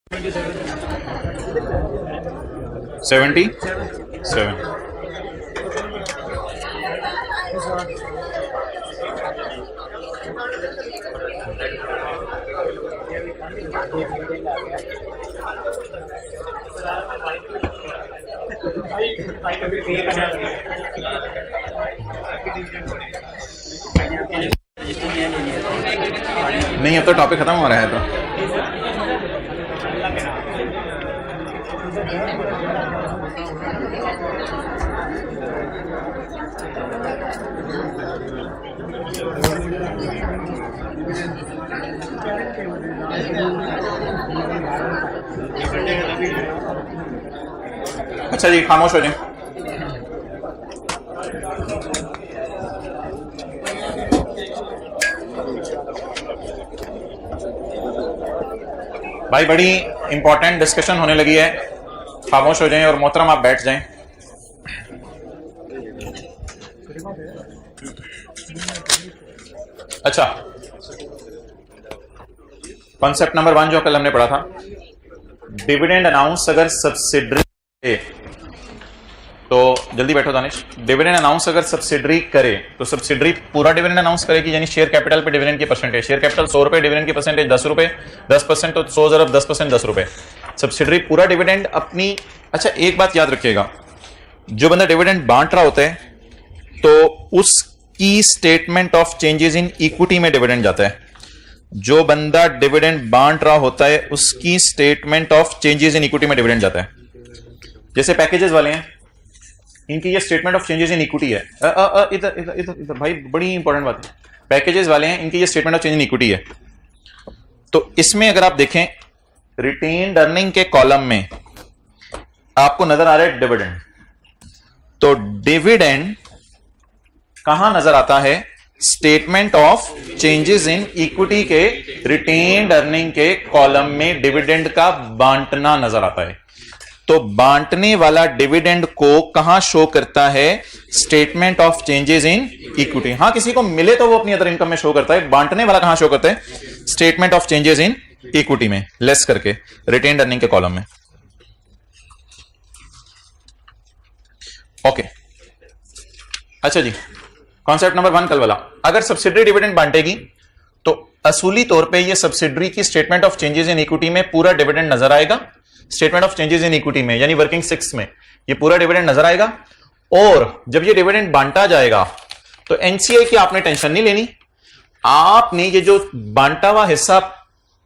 77। नहीं, अब तो टॉपिक खत्म हो रहा है तो अच्छा जी, खामोश हो जाए। भाई बड़ी इंपॉर्टेंट डिस्कशन होने लगी है, खामोश हो जाएं और मोहतरम आप बैठ जाएं। अच्छा, कॉन्सेप्ट नंबर 1 जो कल हमने पढ़ा था, डिविडेंड अनाउंस अगर सब्सिडरी है, तो जल्दी बैठो दानिश। डिविडेंड अनाउंस अगर सब्सिडरी करे तो सब्सिडरी पूरा डिविडेंड अनाउंस करेगी, यानी शेयर कैपिटल पे डिविडेंड की परसेंटेज। शेयर कैपिटल 100 रुपए, डिविडेंड की परसेंटेज 10 रुपए, 10% तो 100 ज़रब 10% 10 रुपए। सब्सिडरी पूरा डिविडेंड अपनी। अच्छा, एक बात याद रखिएगा, जो बंदा डिविडेंड बांट रहा होता है तो उसकी statement of changes in equity में डिविडेंड जाता है। जो बंदा डिविडेंड बांट रहा होता है उसकी statement of changes in equity में डिविडेंड जाता है। जैसे पैकेजेस वाले हैं, इनकी ये statement of changes in equity है। इधर इधर इधर इधर भाई, बड़ी इंपॉर्टेंट बात है। पैकेजेस वाले हैं, इनकी ये statement of change in equity है। तो इसमें अगर आप देखें, रिटेन्ड अर्निंग के कॉलम में आपको नजर आ रहा है डिविडेंड। तो डिविडेंड कहां नजर आता है? Statement of changes in equity के रिटेन्ड अर्निंग के कॉलम में डिविडेंड का बांटना नजर आता है। तो बांटने वाला डिविडेंड को कहां शो करता है? Statement of changes in equity. हां, किसी को मिले तो वो अपनी अदर इनकम में शो करता है। बांटने वाला कहां शो करता है? Statement of changes in equity में, लेस करके रिटेन्ड अर्निंग के कॉलम में। ओके, अच्छा जी, कॉन्सेप्ट नंबर 1 कल वाला, अगर सब्सिडरी डिविडेंड बांटेगी तो असूली तौर पे ये सब्सिडरी की statement of changes in equity में पूरा डिविडेंड नजर आएगा। Statement of changes in equity में यानी वर्किंग 6 में ये पूरा डिविडेंड नजर आएगा। और जब ये डिविडेंड बांटा जाएगा तो एनसीआई की आपने टेंशन नहीं लेनी। आपने ये जो बांटा हुआ हिस्सा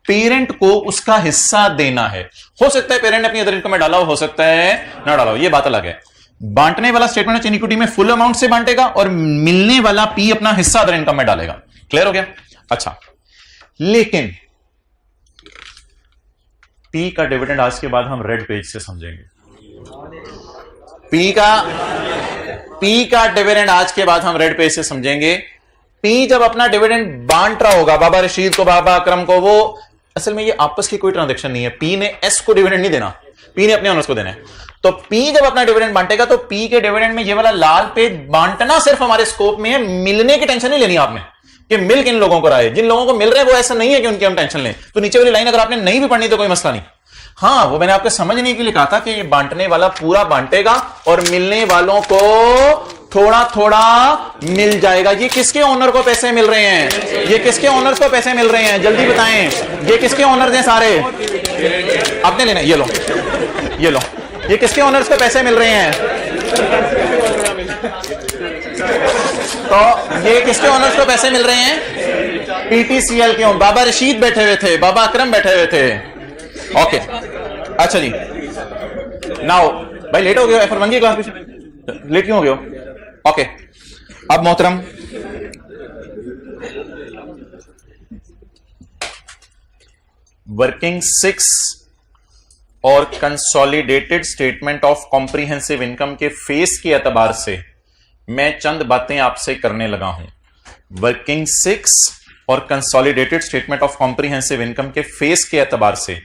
पेरेंट को उसका हिस्सा देना है। हो सकता है पेरेंट ने अपनी अदर इनकम में डाला हो सकता है ना डाला हो, ये बात अलग है। बांटने वाला स्टेटमेंट ऑफ इक्विटी में फुल अमाउंट से बांटेगा और मिलने वाला पी अपना हिस्सा अदर इनकम में डालेगा। क्लियर हो गया? अच्छा, लेकिन पी का डिविडेंड आज के बाद हम रेड पेज से समझेंगे। पी का डिविडेंड आज के बाद हम रेड पेज से समझेंगे। पी जब अपना डिविडेंड बांट रहा होगा, बाबा रशीद को, बाबा अकरम को, वो असल में ये आपस की कोई ट्रांजैक्शन नहीं है। पी ने एस को डिविडेंड नहीं देना, पी ने अपने ओनर्स को देना है। तो पी जब अपना डिविडेंड बांटेगा तो पी के डिविडेंड में ये वाला लाल पेज बांटना सिर्फ हमारे स्कोप में है। मिलने की टेंशन नहीं लेनी आपने कि मिल किन लोगों को रहा है। जिन लोगों को मिल रहे हैं वो ऐसा नहीं है कि उनकी हम टेंशन लें। तो नीचे वाली लाइन अगर आपने नहीं भी पढ़नी तो कोई मसला नहीं। हाँ, वो मैंने आपको समझने के लिए कहा था कि ये बांटने वाला पूरा बांटेगा और मिलने वालों को थोड़ा थोड़ा मिल जाएगा। ये किसके ओनर को पैसे मिल रहे हैं? ये किसके ओनर्स को पैसे मिल रहे हैं? जल्दी बताएं, ये किसके ओनर्स हैं सारे? आपने लेना, ये लो, ये लो, ये किसके ओनर्स को पैसे मिल रहे हैं? तो ये किसके ओनर्स को पैसे मिल रहे हैं? पीटीसीएल के। बाबा रशीद बैठे हुए थे, बाबा अकरम बैठे हुए थे। ओके, अच्छा जी, नाउ भाई लेट हो गया F1 की क्लास में, लेट क्यों हो गया? ओके, अब मोहतरम वर्किंग 6 और consolidated statement of comprehensive income के फेस के एतबार से मैं चंद बातें आपसे करने लगा हूं। वर्किंग 6 और consolidated statement of comprehensive income के फेस के एतबार से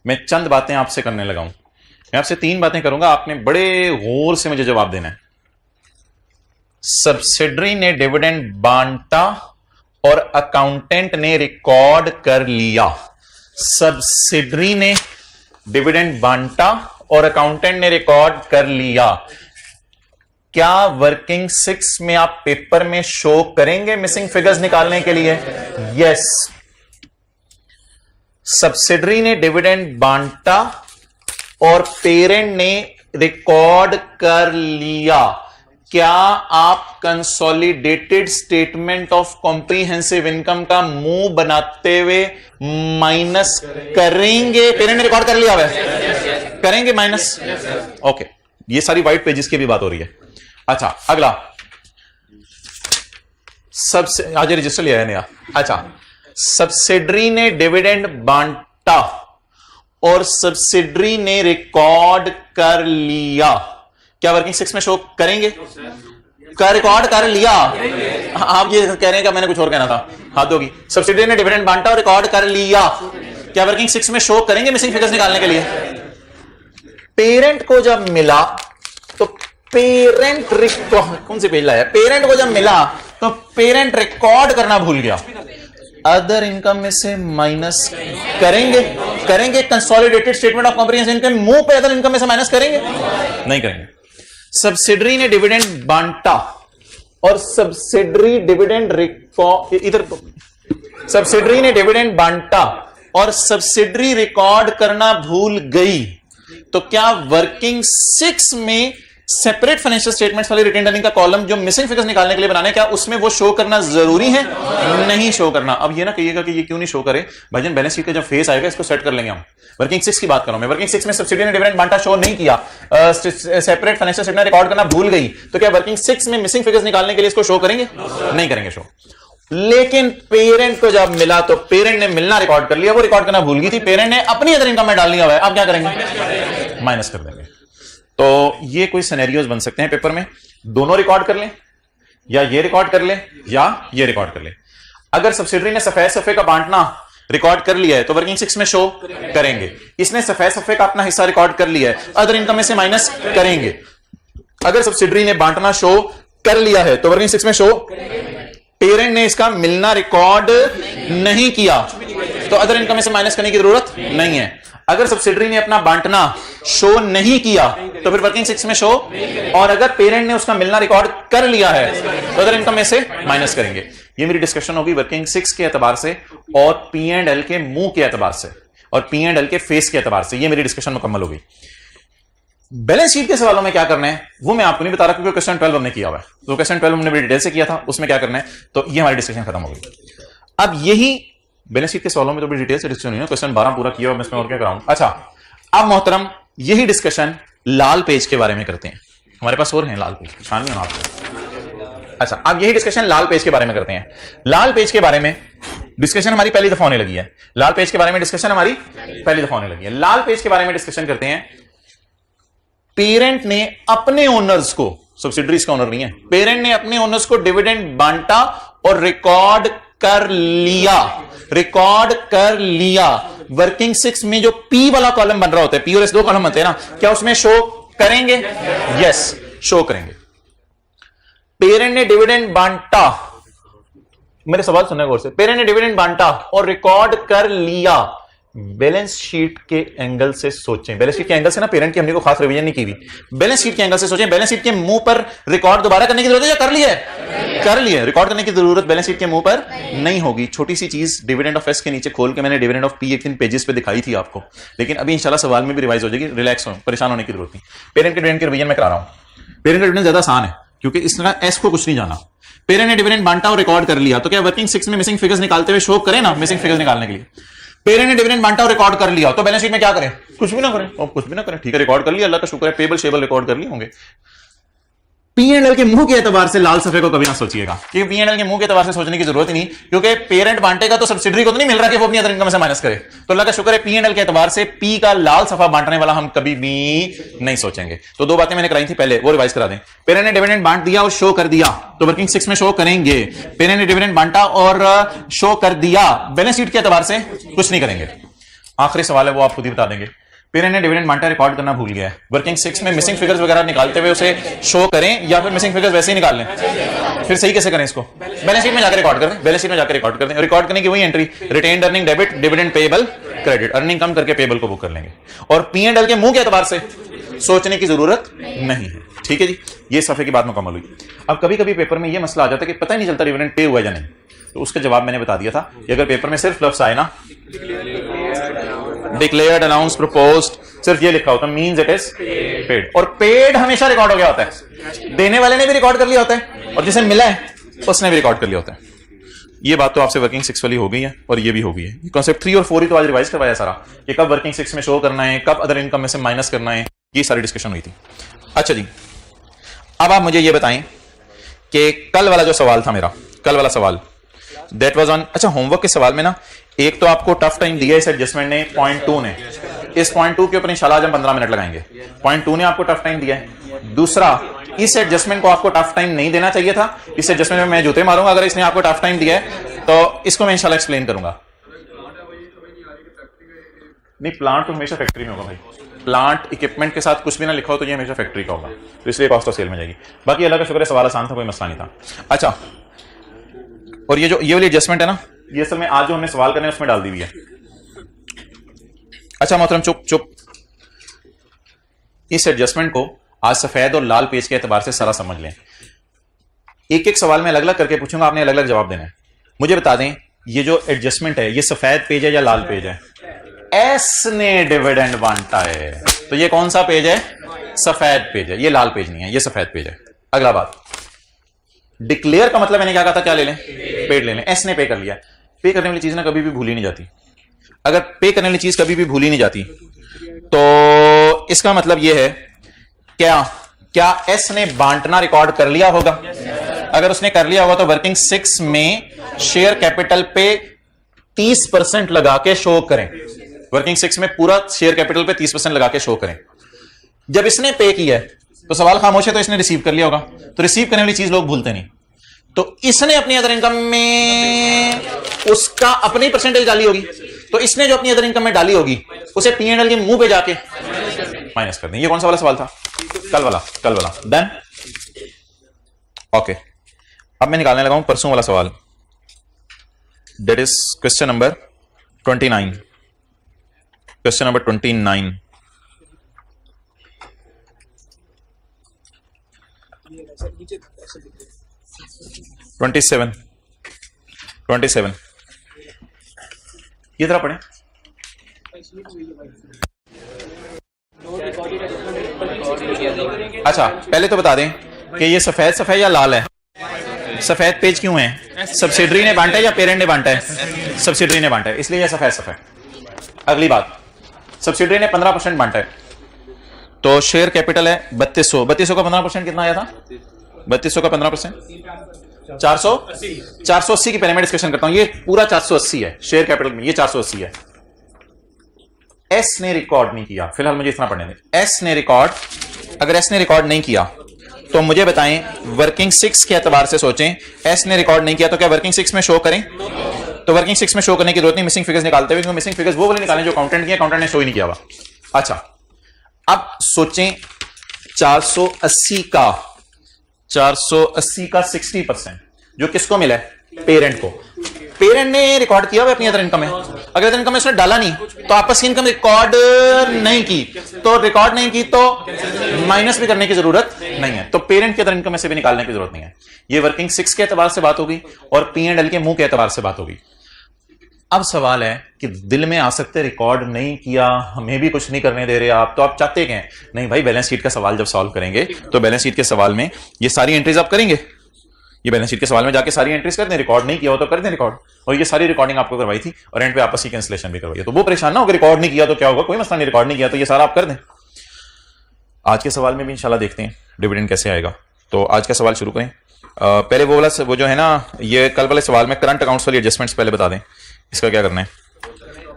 मैं चंद बातें आपसे करने लगा हूं। मैं आपसे 3 बातें करूंगा, आपने बड़े गौर से मुझे जवाब देना है। सब्सिडरी ने डिविडेंड बांटा और अकाउंटेंट ने रिकॉर्ड कर लिया। सब्सिडरी ने डिविडेंड बांटा और अकाउंटेंट ने रिकॉर्ड कर लिया, क्या वर्किंग 6 में आप पेपर में शो करेंगे मिसिंग फिगर्स निकालने के लिए? यस। सब्सिडरी ने डिविडेंड बांटा और पेरेंट ने रिकॉर्ड कर लिया, क्या आप consolidated statement of comprehensive income का मुंह बनाते हुए माइनस करेंगे? पेरेंट ने रिकॉर्ड कर लिया है, करेंगे माइनस? ओके, ये सारी व्हाइट पेजेस की भी बात हो रही है। अच्छा, अगला सबसे आज रजिस्टर लिया है नया। अच्छा, सब्सिडरी ने डिविडेंड बांटा और सब्सिडरी ने रिकॉर्ड कर लिया, क्या वर्किंग 6 में शो करेंगे? का रिकॉर्ड कर लिया। आप ये कह रहे हैं कि मैंने कुछ और कहना था, हाथ होगी। सब्सिडरी ने डिविडेंड बांटा और रिकॉर्ड कर लिया, क्या वर्किंग 6 में शो करेंगे मिसिंग फिगर्स निकालने के लिए? पेरेंट को जब मिला तो पेरेंट कौन सी पेज लाया? पेरेंट को जब मिला तो पेरेंट रिकॉर्ड करना भूल गया, अदर इनकम में से माइनस करेंगे consolidated statement of comprehensive income मुंह पे अदर इनकम में से माइनस करेंगे? नहीं करेंगे। सब्सिडरी ने डिविडेंड बांटा और सब्सिडरी डिविडेंड इधर सब्सिडरी ने डिविडेंड बांटा और सब्सिडरी रिकॉर्ड करना भूल गई, तो क्या वर्किंग 6 में सेपरेट फाइनेंशियल स्टेटमेंट्स वाली रिटेन अर्निंग का कॉलम जो मिसिंग फिगर्स निकालने के लिए बनाने, क्या उसमें वो शो करना जरूरी है? नहीं शो करना। अब ये ना कहिएगा कि ये क्यों नहीं शो करे भाईजान, बैलेंस शीट का जब फेस आएगा इसको सेट कर लेंगे हम। वर्किंग 6 की बात करूं मैं, वर्किंग 6 में सब्सिडी ने डिविडेंड बांटा शो नहीं किया, सेपरेट फाइनेंशियल स्टेटमेंट रिकॉर्ड करना भूल गई, तो क्या वर्किंग 6 में मिसिंग फिगर्स निकालने के लिए इसको शो करेंगे? नहीं करेंगे शो। लेकिन पेरेंट को जब मिला तो पेरेंट ने मिलना रिकॉर्ड कर लिया, वो रिकॉर्ड करना भूल गई थी, पेरेंट ने अपनी अदर इनकम में डाल लिया हुआ है, आप क्या करेंगे? माइनस कर देंगे। तो ये कोई सिनेरियोज बन सकते हैं पेपर में, दोनों रिकॉर्ड कर लें या ये रिकॉर्ड कर लें या ये रिकॉर्ड कर लें। अगर सब्सिडरी ने सफेद सफे का बांटना रिकॉर्ड कर लिया है तो वर्किंग 6 में शो करेंगे, इसने सफेद सफे का अपना हिस्सा रिकॉर्ड कर लिया है, अदर इनकम में से माइनस करेंगे। अगर सब्सिडरी ने बांटना शो कर लिया है तो वर्किंग 6 में शो, पेरेंट ने इसका मिलना रिकॉर्ड नहीं किया तो अदर इनकम में से माइनस करने की जरूरत नहीं है। अगर सब्सिडरी ने अपना बांटना शो नहीं किया तो फिर वर्किंग 6 में शो, और अगर पेरेंट ने उसका मिलना रिकॉर्ड कर लिया है तो अदर इनकम में से माइनस करेंगे। ये मेरी डिस्कशन होगी वर्किंग 6 के एतबार से और P&L के मुंह के एतबार से और P&L के फेस के एतबार से, ये मेरी डिस्कशन मुकम्मल होगी। बैलेंस शीट के सवालों में क्या करना है वो मैं आपको नहीं बता रहा क्योंकि क्वेश्चन 12 हमने किया हुआ है, तो क्वेश्चन 12 हमने बड़ी डिटेल से किया था, उसमें क्या करना है, तो ये हमारी डिस्कशन खत्म हो गई। अब यही बैलेंस शीट के सवालों में तो बड़ी डिटेल से डिस्कशन हुई है, क्वेश्चन 12 पूरा किया, मैं इसमें और क्या कराऊं। अच्छा, अब मोहतरम यही डिस्कशन लाल पेज के बारे में करते हैं, हमारे पास और हैं लाल पेज, शान नहीं आपको। अच्छा, अब यही डिस्कशन लाल पेज के बारे में करते हैं। लाल पेज के बारे में डिस्कशन हमारी पहली दफा होने लगी है, लाल पेज के बारे में डिस्कशन हमारी पहली दफा होने लगी है। लाल पेज के बारे में डिस्कशन करते हैं। पेरेंट ने अपने ओनर्स को, सब्सिडरीज का ओनर नहीं है, पेरेंट ने अपने ओनर्स को डिविडेंड बांटा और रिकॉर्ड कर लिया। वर्किंग 6 में जो पी वाला कॉलम बन रहा होता है, पी और एस 2 कॉलम बनते हैं ना, क्या उसमें शो करेंगे? यस, शो करेंगे। पेरेंट ने डिविडेंड बांटा, मेरे सवाल सुनने गौर से, पेरेंट ने डिविडेंड बांटा और रिकॉर्ड कर लिया। बैलेंस शीट के एंगल से सोचें, बैलेंस शीट के एंगल से ना, पेरेंट की हमने को खास रिवीजन नहीं की हुई, बैलेंस शीट के एंगल से सोचें। बैलेंस शीट के मुंह पर रिकॉर्ड दोबारा करने की जरूरत है या कर लिया है? कर लिया। रिकॉर्ड करने की जरूरत बैलेंस शीट के मुंह पर नहीं होगी। छोटी सी चीज डिविडेंड ऑफ एस के नीचे खोल के मैंने डिविडेंड ऑफ पी एक दिन पेजेस पे दिखाई थी आपको, लेकिन अभी इंशाल्लाह सवाल में भी रिवाइज हो जाएगी, रिलैक्स हो, परेशान होने की जरूरत नहीं। पेरेंट के डिविडेंड के रिवीजन में करा रहा हूं। पेरेंट का डिविडेंड ज्यादा आसान है क्योंकि इस तरह एस को कुछ नहीं जाना। पेरेंट ने डिविडेंड बांटा और रिकॉर्ड कर लिया, तो क्या वर्किंग 6 में मिसिंग फिगर्स निकालते हुए शो करें ना, मिसिंग फिगर्स निकालने के लिए। पेरेंट ने डिविडेंड बांटा और रिकॉर्ड कर लिया, तो बैलेंस शीट में क्या करें? कुछ भी ना करें, और कुछ भी ना करें, ठीक है, रिकॉर्ड कर लिया, अल्लाह का शुक्र है, पेबल शेबल रिकॉर्ड कर लिए होंगे। P&L के मुंह के एतबार से लाल सफे को कभी ना सोचिएगा, क्योंकि P&L के मुंह के एतबार से सोचने की जरूरत ही नहीं, क्योंकि पेरेंट बांटेगा तो सब्सिडरी को तो नहीं मिल रहा कि वो अपनी अदर इनकम से माइनस करे, तो अल्लाह का शुक्र है P&L के एतबार से P का लाल सफा बांटने वाला हम कभी भी नहीं सोचेंगे। तो दो बातें मैंने कराई थी पहले, वो रिवाइज करा दें। पेरेंट ने डिविडेंड बांट दिया और शो कर दिया, तो वर्किंग 6 में शो करेंगे। पेरेंट ने डिविडेंड बांटा और शो कर दिया, बैलेंस शीट के एतबार से कुछ नहीं करेंगे। आखिरी सवाल है वो आप खुद ही बता देंगे। पेरेंट ने डिविडेंड बांटा रिकॉर्ड करना भूल गया है, वर्किंग 6 में मिसिंग फिगर्स वगैरह निकालते हुए उसे शो करें या फिर मिसिंग फिगर्स वैसे ही निकाल लें? फिर सही कैसे करें इसको? बैलेंस शीट में जाकर रिकॉर्ड कर दें, बैलेंस शीट में जाकर रिकॉर्ड कर दें। रिकॉर्ड करने की वही entry, retained earning debit dividend payable credit, earning कम करके पेबल को बुक कर लेंगे, और पी एंड एल के मुंह के एतबार से सोचने की जरूरत नहीं है। ठीक है जी, ये सफे की बात मुकम्मल हुई। अब कभी कभी पेपर में ये मसला आ जाता है कि पता ही नहीं चलता डिविडेंड पे हुआ है या नहीं, तो उसका जवाब मैंने बता दिया था कि अगर पेपर में सिर्फ लफ्ज आए ना, डिक्लेयर्ड, अनाउंस, प्रपोज्ड, सिर्फ ये लिखा होता है मींस इट इज पेड, और पेड हमेशा रिकॉर्ड हो गया होता है, देने वाले ने भी रिकॉर्ड कर लिया होता है और जिसे मिला है उसने भी रिकॉर्ड कर लिया होता है। ये बात तो आपसे वर्किंग 6 वाली हो गई है और ये भी हो गई है। कॉन्सेप्ट 3 और 4 ही तो आज रिवाइज करवाया सारा, कि कब वर्किंग 6 में शो करना है, कब अदर इनकम में से माइनस करना है, ये सारी डिस्कशन हुई थी। अच्छा जी, अब आप मुझे ये बताएं कि कल वाला जो सवाल था मेरा, कल वाला सवाल दैट वाज ऑन, अच्छा होमवर्क के सवाल में ना एक तो आपको टफ टाइम दिया इस एडजस्टमेंट ने, पॉइंट 2 ने, इस पॉइंट 2 के ऊपर इंशाल्लाह आज हम 15 मिनट लगाएंगे। पॉइंट 2 ने आपको टफ टाइम दिया है। दूसरा, इस एडजस्टमेंट को आपको टफ टाइम नहीं देना चाहिए था, इस एडजस्टमेंट में मैं जूते मारूंगा अगर इसने आपको टफ टाइम दिया है, तो इसको मैं इंशाल्लाह एक्सप्लेन करूंगा। नहीं, प्लांट तो हमेशा फैक्ट्री में होगा भाई, प्लांट इक्विपमेंट के साथ कुछ भी ना लिखा हो तो ये हमेशा फैक्ट्री का होगा, तो इसलिए कॉस्ट ऑफ सेल में जाएगी। बाकी अल्लाह का शुक्र है सवाल आसान था, कोई मसला नहीं था। अच्छा, और ये वाली एडजस्टमेंट है ना, ये असल में आज जो हमने सवाल करने उसमें डाल दी हुई है। अच्छा मोहतरम, चुप, इस एडजस्टमेंट को आज सफेद और लाल पेज के एतबार से सारा समझ लें। एक एक सवाल में अलग अलग करके पूछूंगा, आपने अलग अलग जवाब देना है। मुझे बता दें, ये जो एडजस्टमेंट है ये सफेद पेज है या लाल पेज है? एस ने डिविडेंड बांटा है, तो ये कौन सा पेज है? सफेद पेज है, ये लाल पेज नहीं है, ये सफेद पेज है। अगला बात, डिक्लेयर का मतलब मैंने क्या कहा था, क्या ले लें? पेड ले लें। एस ने पे कर लिया, पे करने वाली चीज ना कभी भी भूली नहीं जाती। अगर पे करने वाली चीज कभी भी भूली नहीं जाती तो इसका मतलब यह है, क्या एस ने बांटना रिकॉर्ड कर लिया होगा? अगर उसने कर लिया होगा तो वर्किंग 6 में शेयर कैपिटल पे 30% लगा के शो करें। वर्किंग 6 में पूरा शेयर कैपिटल पे 30% लगा के शो करें। जब इसने पे किया है तो सवाल खामोश है, तो इसने रिसीव कर लिया होगा, तो रिसीव करने वाली चीज लोग भूलते नहीं। तो इसने अपनी अदर इनकम में उसका अपनी परसेंटेज डाली होगी, तो इसने जो अपनी अदर इनकम में डाली होगी उसे पी&एल के मुंह पे जाके माइनस कर दें। ये कौन सा वाला सवाल था? कल वाला। देन ओके, अब मैं निकालने लगा हूं परसों वाला सवाल, that is question number 29। Question number 29। ये तरह पढ़े। अच्छा, पहले तो बता दें कि ये सफेद या लाल है। सफेद पेज क्यों है? सब्सिडरी ने बांटा है या पेरेंट ने बांटा है? सब्सिडरी ने बांटा है, इसलिए ये सफेद। अगली बात, सब्सिडरी ने 15% बांटा है, तो शेयर कैपिटल है 3200 का 15% कितना आया था? 3200 का 15% 480 की पहले मैं डिस्कशन करता हूं। ये पूरा 480 है शेयर कैपिटल में, ये 480 है। एस ने रिकॉर्ड नहीं किया, फिलहाल मुझे इतना पढ़ने दें। अगर एस ने रिकॉर्ड नहीं किया तो मुझे बताएं वर्किंग 6 के एतबार से सोचें, एस ने रिकॉर्ड नहीं किया तो क्या वर्किंग 6 में शो करें? तो वर्किंग 6 में शो करने की जरूरत नहीं, मिसिंग फिगर्स निकालते हुए, क्योंकि मिसिंग फिगर्स वो वाले निकालें जो अकाउंटेंट किया, अकाउंटेंट ने शो ही नहीं किया हुआ। अच्छा, अब सोचें 480 का 60% जो किसको मिला है? पेरेंट को। पेरेंट ने रिकॉर्ड किया हुआ अपनी अदर इनकम में, अगर अदर इनकम में उसने डाला नहीं तो आपस की इनकम रिकॉर्ड नहीं की, तो रिकॉर्ड नहीं की तो माइनस भी करने की जरूरत नहीं है, तो पेरेंट की अदर इनकम में से भी निकालने की जरूरत नहीं है। ये वर्किंग 6 के एतबार से बात होगी और पी&एल के मुंह के एतबार से बात होगी। अब सवाल है कि दिल में आ सकते रिकॉर्ड नहीं किया, हमें भी कुछ नहीं करने दे रहे आप, तो आप चाहते क्या? नहीं भाई, बैलेंस शीट का सवाल जब सॉल्व करेंगे तो बैलेंस शीट के सवाल में ये सारी एंट्रीज आप करेंगे, ये बैलेंस शीट के सवाल में जाके सारी एंट्रीज कर दें, रिकॉर्ड नहीं किया हो तो कर दें रिकॉर्ड, और ये सारी रिकॉर्डिंग आपको करवाई थी और एंड पे आपस की कैंसिलेशन भी करवाई है, तो वो परेशान ना हो, रिकॉर्ड नहीं किया तो क्या होगा, कोई मसला नहीं, रिकॉर्ड नहीं किया तो ये सारा आप कर दें। आज के सवाल में भी इंशाल्लाह देखते हैं डिविडेंड कैसे आएगा। तो आज का सवाल शुरू करें। पहले वो जो है ना, ये कल वाले सवाल में करंट अकाउंट्स वाली एडजस्टमेंट्स पहले बता दें, इसका क्या करना है।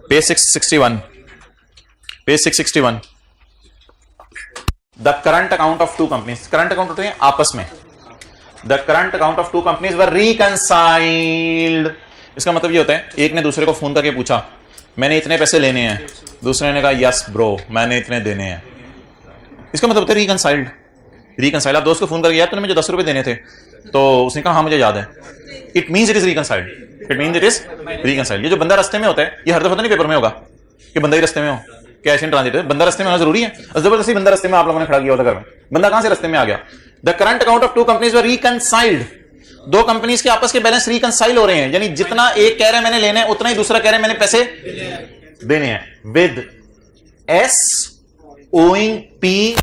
Page 661 the current account of two companies, current account होते हैं आपस में, the current account of two companies were reconciled. इसका मतलब ये होता है, एक ने दूसरे को फोन करके पूछा मैंने इतने पैसे लेने हैं, दूसरे ने कहा यस ब्रो मैंने इतने देने हैं, इसका मतलब होता है रिकंसाइल्ड। आप दोस्त को फोन करके यार तूने मुझे 10 रुपए देने थे, तो उसने कहा हाँ मुझे याद है, इट मींस इट इज रिकंसाइल्ड। ये जो बंदा रास्ते में होता है, ये हर दफा तो नहीं पेपर में होगा, कि बंदा ही रास्ते में हो, कैश इन ट्रांजिट, बंदा रास्ते में होना जरूरी है? जबरदस्ती बंदा रास्ते में आप लोगों ने खड़ा किया होता घर में, बंदा कहां से रास्ते में आ गया? The current account of two companies were reconciled, दो कंपनीज के आपस के बैलेंस रिकंसाइल हो रहे हैं, यानी जितना एक कह रहा है मैंने लेना है उतना ही दूसरा कह रहा है मैंने पैसे देने हैं, with S owing P,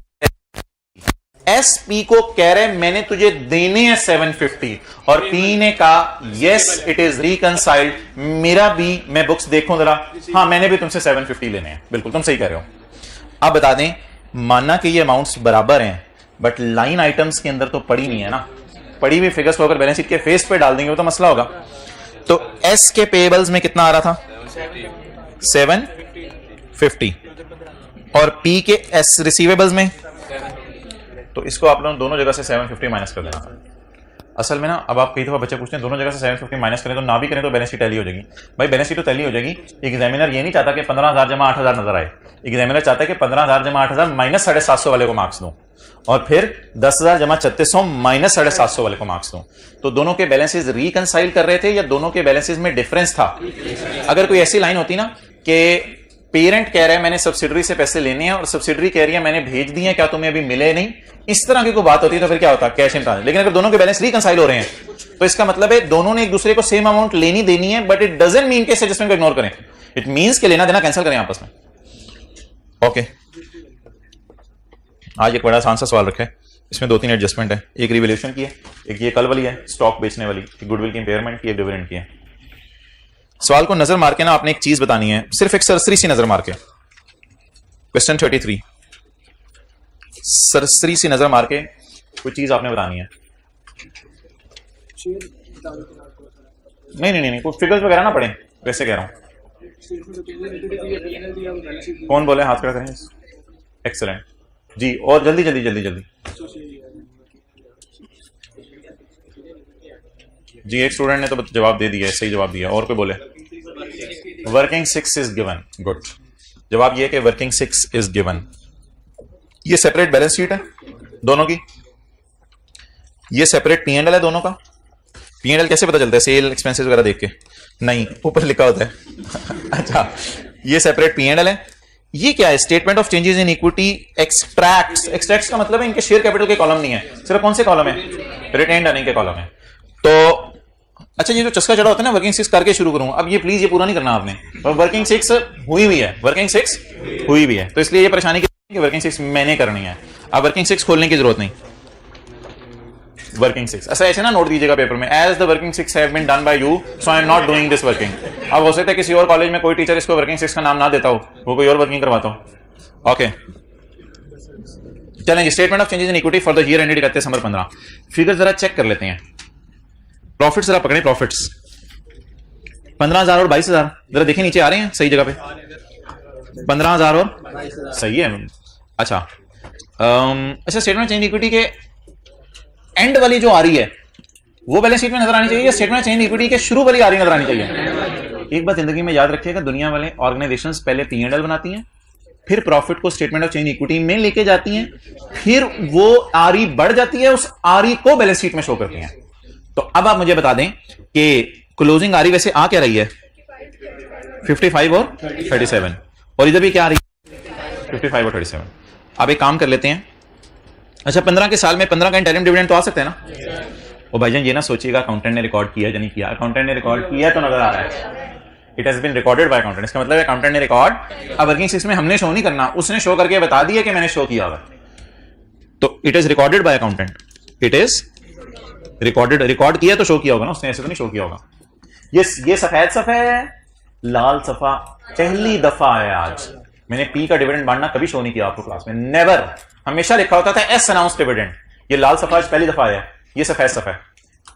S P को कह रहे मैंने तुझे देने हैं 750 और पी ने कहा यस इट इज रिकंसाइल्ड, मेरा भी, मैं बुक्स देखूं जरा, हाँ मैंने भी तुमसे 750 लेने हैं, बिल्कुल तुम सही कह रहे हो। अब बता दें, मानना कि ये अमाउंट्स बराबर हैं बट लाइन आइटम्स के अंदर तो पड़ी नहीं है ना, पड़ी हुई फिगर्स को अगर बैलेंस शीट के फेस पे डाल देंगे तो मसला होगा। तो एस के पेबल्स में कितना आ रहा था? 750 और पी के एस रिसीवेबल्स में, तो इसको आप लोग दोनों जगह से 750 माइनस कर देना। असल में ना अब आप कई दफा बच्चे पूछते हैं दोनों जगह से 750 माइनस करें तो ना भी करें तो बैलेंस शीट टैली हो जाएगी। भाई बैलेंस शीट तो टैली हो जाएगी, एग्जामिनर ये नहीं चाहता कि 15,000 जमा 8,000 नजर आए, एग्जामिनर चाहता है कि 15,000 जमा 8,000 माइनस 750 वाले को मार्क्स दूं और फिर 10,000 जमा 3600 माइनस 750 वाले को मार्क्स दूं। तो दोनों के बैलेंसेस रिकंसाइल कर रहे थे या दोनों के बैलेंसेस में डिफरेंस था? अगर कोई ऐसी लाइन होती ना कि पेरेंट कह रहा है मैंने सब्सिडरी से पैसे लेने हैं और सब्सिडरी कह रही है मैंने भेज दिए हैं, क्या तुम्हें अभी मिले नहीं, इस तरह की कोई बात होती है तो फिर क्या होता है? Cash in transit. लेकिन अगर दोनों के बैलेंस रिकंसाइल हो रहे हैं तो इसका मतलब है दोनों ने एक दूसरे को सेम अमाउंट लेनी देनी है, बट इट डजंट मीन के एडजस्टमेंट को इग्नोर करें, इट मींस के लेना देना कैंसिल करें आपस में। ओके, आज एक बड़ा आसान सा सवाल रखा है, इसमें 2-3 एडजस्टमेंट है, एक रिवैल्यूएशन की है, एक ये कल वाली है स्टॉक बेचने वाली, गुडविल की इंपेयरमेंट की, एक डिविडेंड की है। सवाल को नजर मार के ना आपने एक चीज बतानी है, सिर्फ एक सरसरी सी नजर मार के। क्वेश्चन 33, सरसरी सी नजर मार के कोई चीज आपने बतानी है। नहीं नहीं नहीं, कोई फिगर्स वगैरह ना पढ़े, वैसे कह रहा हूं। कौन बोले? हाथ खड़ा करें। एक्सेलेंट जी, और जल्दी जल्दी जल्दी जल्दी जी। एक स्टूडेंट ने तो जवाब दे दिया, सही जवाब दिया, और कोई बोले? Working 6 is given, good. जवाब ये कि वर्किंग 6 इज गिवन। ये सेपरेट बैलेंस शीट है दोनों की, ये सेपरेट पी एंड एल है दोनों का। पी एंड एल कैसे पता चलता है? सेल एक्सपेंसेस वगैरह देख के? नहीं, ऊपर लिखा होता है। अच्छा, ये सेपरेट पी एंड एल है। ये क्या है? Statement of changes in equity extracts. Extracts का मतलब है इनके शेयर कैपिटल के कॉलम नहीं है, सिर्फ कौन से कॉलम है? रिटेन्ड अर्निंग के कॉलम है। तो अच्छा, ये जो चस्का चढ़ा होता है ना, वर्किंग 6 करके शुरू करूं, अब ये प्लीज ये पूरा नहीं करना आपने, और वर्किंग 6 हुई हुई है, वर्किंग 6 हुई भी है, तो इसलिए ये परेशानी की वर्किंग 6 मैंने करनी है। अब वर्किंग 6 खोलने की जरूरत नहीं, वर्किंग 6 ऐसे ना नोट दीजिएगा पेपर में, as the working 6 have been done by you so I am not doing this working. अब हो सकता है किसी और कॉलेज में कोई टीचर इसको वर्किंग 6 का नाम ना देता हो, वो कोई और वर्किंग करवाता हो। ओके चलें, statement of changes in equity for the year ended 31 December 15। Figure जरा चेक कर लेते हैं, प्रॉफिट्स जरा पकड़े, प्रॉफिट्स 15,000 और 22,000 जरा देखें, नीचे आ रहे हैं सही जगह पे? 15,000 और सही है। अच्छा अच्छा, स्टेटमेंट चेंज इक्विटी के एंड वाली जो आ रही है वो बैलेंस शीट में नजर आनी चाहिए या स्टेटमेंट चेंज इक्विटी के शुरू वाली आ रही नजर आनी चाहिए? एक बात जिंदगी में याद रखिएगा, दुनिया वाले ऑर्गेनाइजेशंस पहले पी एंड एल बनाती हैं, फिर प्रॉफिट को स्टेटमेंट ऑफ चेंज इक्विटी में लेके जाती हैं, फिर वो आरई बढ़ जाती है, उस आरई को बैलेंस शीट में शो करती हैं। तो अब आप मुझे बता दें कि क्लोजिंग आरई वैसे आ क्या रही है? 55 और 37, और इधर भी क्या आ रही है? 55 और 37। अब एक काम कर लेते हैं, अच्छा 15 के साल में 15 का इंटरिम डिविडेंड तो आ सकते हैं ना? ओ भाईजान ये ना सोचिएगा अकाउंटेंट ने रिकॉर्ड किया या नहीं किया, अकाउंटेंट ने रिकॉर्ड किया तो नजर आ रहा है, it has been recorded by accountant, इसका मतलब अकाउंटेंट ने रिकॉर्ड, अब वर्किंग 6 में हमने शो नहीं करना, उसने शो करके बता दिया कि मैंने शो किया होगा, तो it is recorded by accountant, it is recorded, record किया तो शो किया होगा ना उसने, ऐसे तो नहीं शो किया होगा। ये सफेद सफा है, लाल सफा पहली दफा है आज। मैंने पी का डिविडेंड बांटना कभी शो नहीं किया आपको क्लास में, नेवर, हमेशा लिखा होता था एस अनाउंस डिविडेंड। ये लाल सफा आज पहली दफा है, ये सफेद सफा है।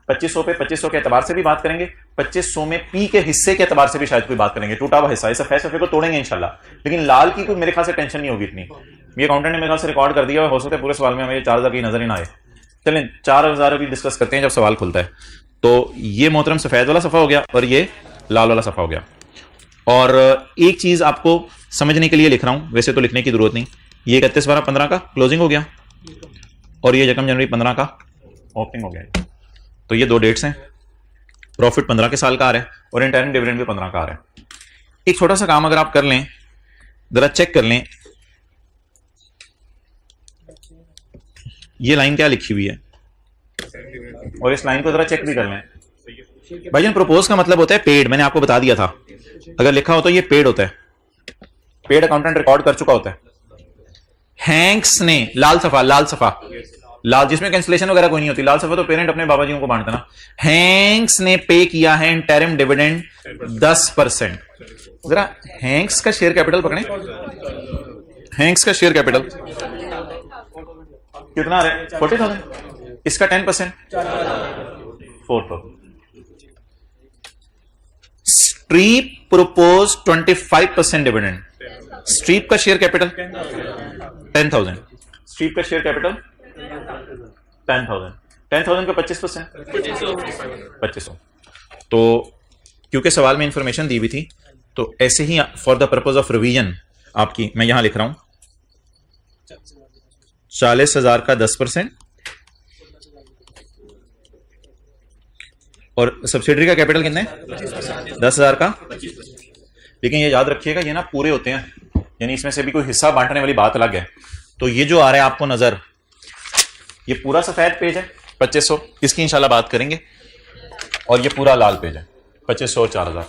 2500 पे 2500 के एतबार से भी बात करेंगे, 2500 में पी के हिस्से के एतबार से भी शायद कोई बात करेंगे, टूटा हुआ हिस्सा, इस सफेद सफे को तोड़ेंगे इंशाल्लाह, लेकिन लाल की कोई मेरे ख्याल से टेंशन नहीं होगी इतनी। ये अकाउंटेंट ने मेरे ख्याल से रिकॉर्ड कर दिया, हो सकता है पूरे सवाल में हमें 4000 की नजर ही ना आए। चलें 4000 अभी डिस्कस करते हैं जब सवाल खुलता है। तो ये मोहतरम सफेद वाला सफा हो गया और ये लाल वाला सफा हो गया। और एक चीज आपको समझने के लिए लिख रहा हूं, वैसे तो लिखने की जरूरत नहीं, ये 31/12/15 का क्लोजिंग हो गया और ये 1 जनवरी 15 का ओपनिंग हो गया। तो ये 2 डेट्स हैं, प्रॉफिट 15 के साल का आ रहा है और इंटरिम डिविडेंड भी 15 का आ रहा है। एक छोटा सा काम अगर आप कर लें जरा चेक कर लें ये लाइन क्या लिखी हुई है, और इस लाइन को जरा चेक भी कर लें। भाईजान प्रपोज का मतलब होता है पेड, मैंने आपको बता दिया था, अगर लिखा हो तो ये पेड होता है, पेड अकाउंटेंट रिकॉर्ड कर चुका होता है। हैंक्स ने, लाल सफा लाल जिसमें कैंसिलेशन वगैरह कोई नहीं होती, लाल सफा तो पेरेंट अपने बाबा जी को बांटता ना। हैंक्स ने पे किया है इंटरिम डिविडेंड 10%। जरा हैंक्स का शेयर कैपिटल पकड़े, हैंक्स का शेयर कैपिटल कितना है? 40,000। इसका 10% 4,000। स्ट्रीप प्रपोज 25% डिविडेंड, स्ट्रीप का शेयर कैपिटल 10,000, स्ट्रीप का शेयर कैपिटल 10,000 का 25% 2500। तो क्योंकि सवाल में इंफॉर्मेशन दी हुई थी तो ऐसे ही for the purpose of revision आपकी मैं यहां लिख रहा हूं 40,000 का 10% और सब्सिडरी का कैपिटल कितने 10,000 का। लेकिन ये याद रखिएगा ये ना पूरे होते हैं, यानी इसमें से भी कोई हिस्सा बांटने वाली बात अलग है। तो ये जो आ रहा है आपको नजर, ये पूरा सफेद पेज है 2500, इसकी इंशाल्लाह बात करेंगे, और ये पूरा लाल पेज है 2500 और 4,000।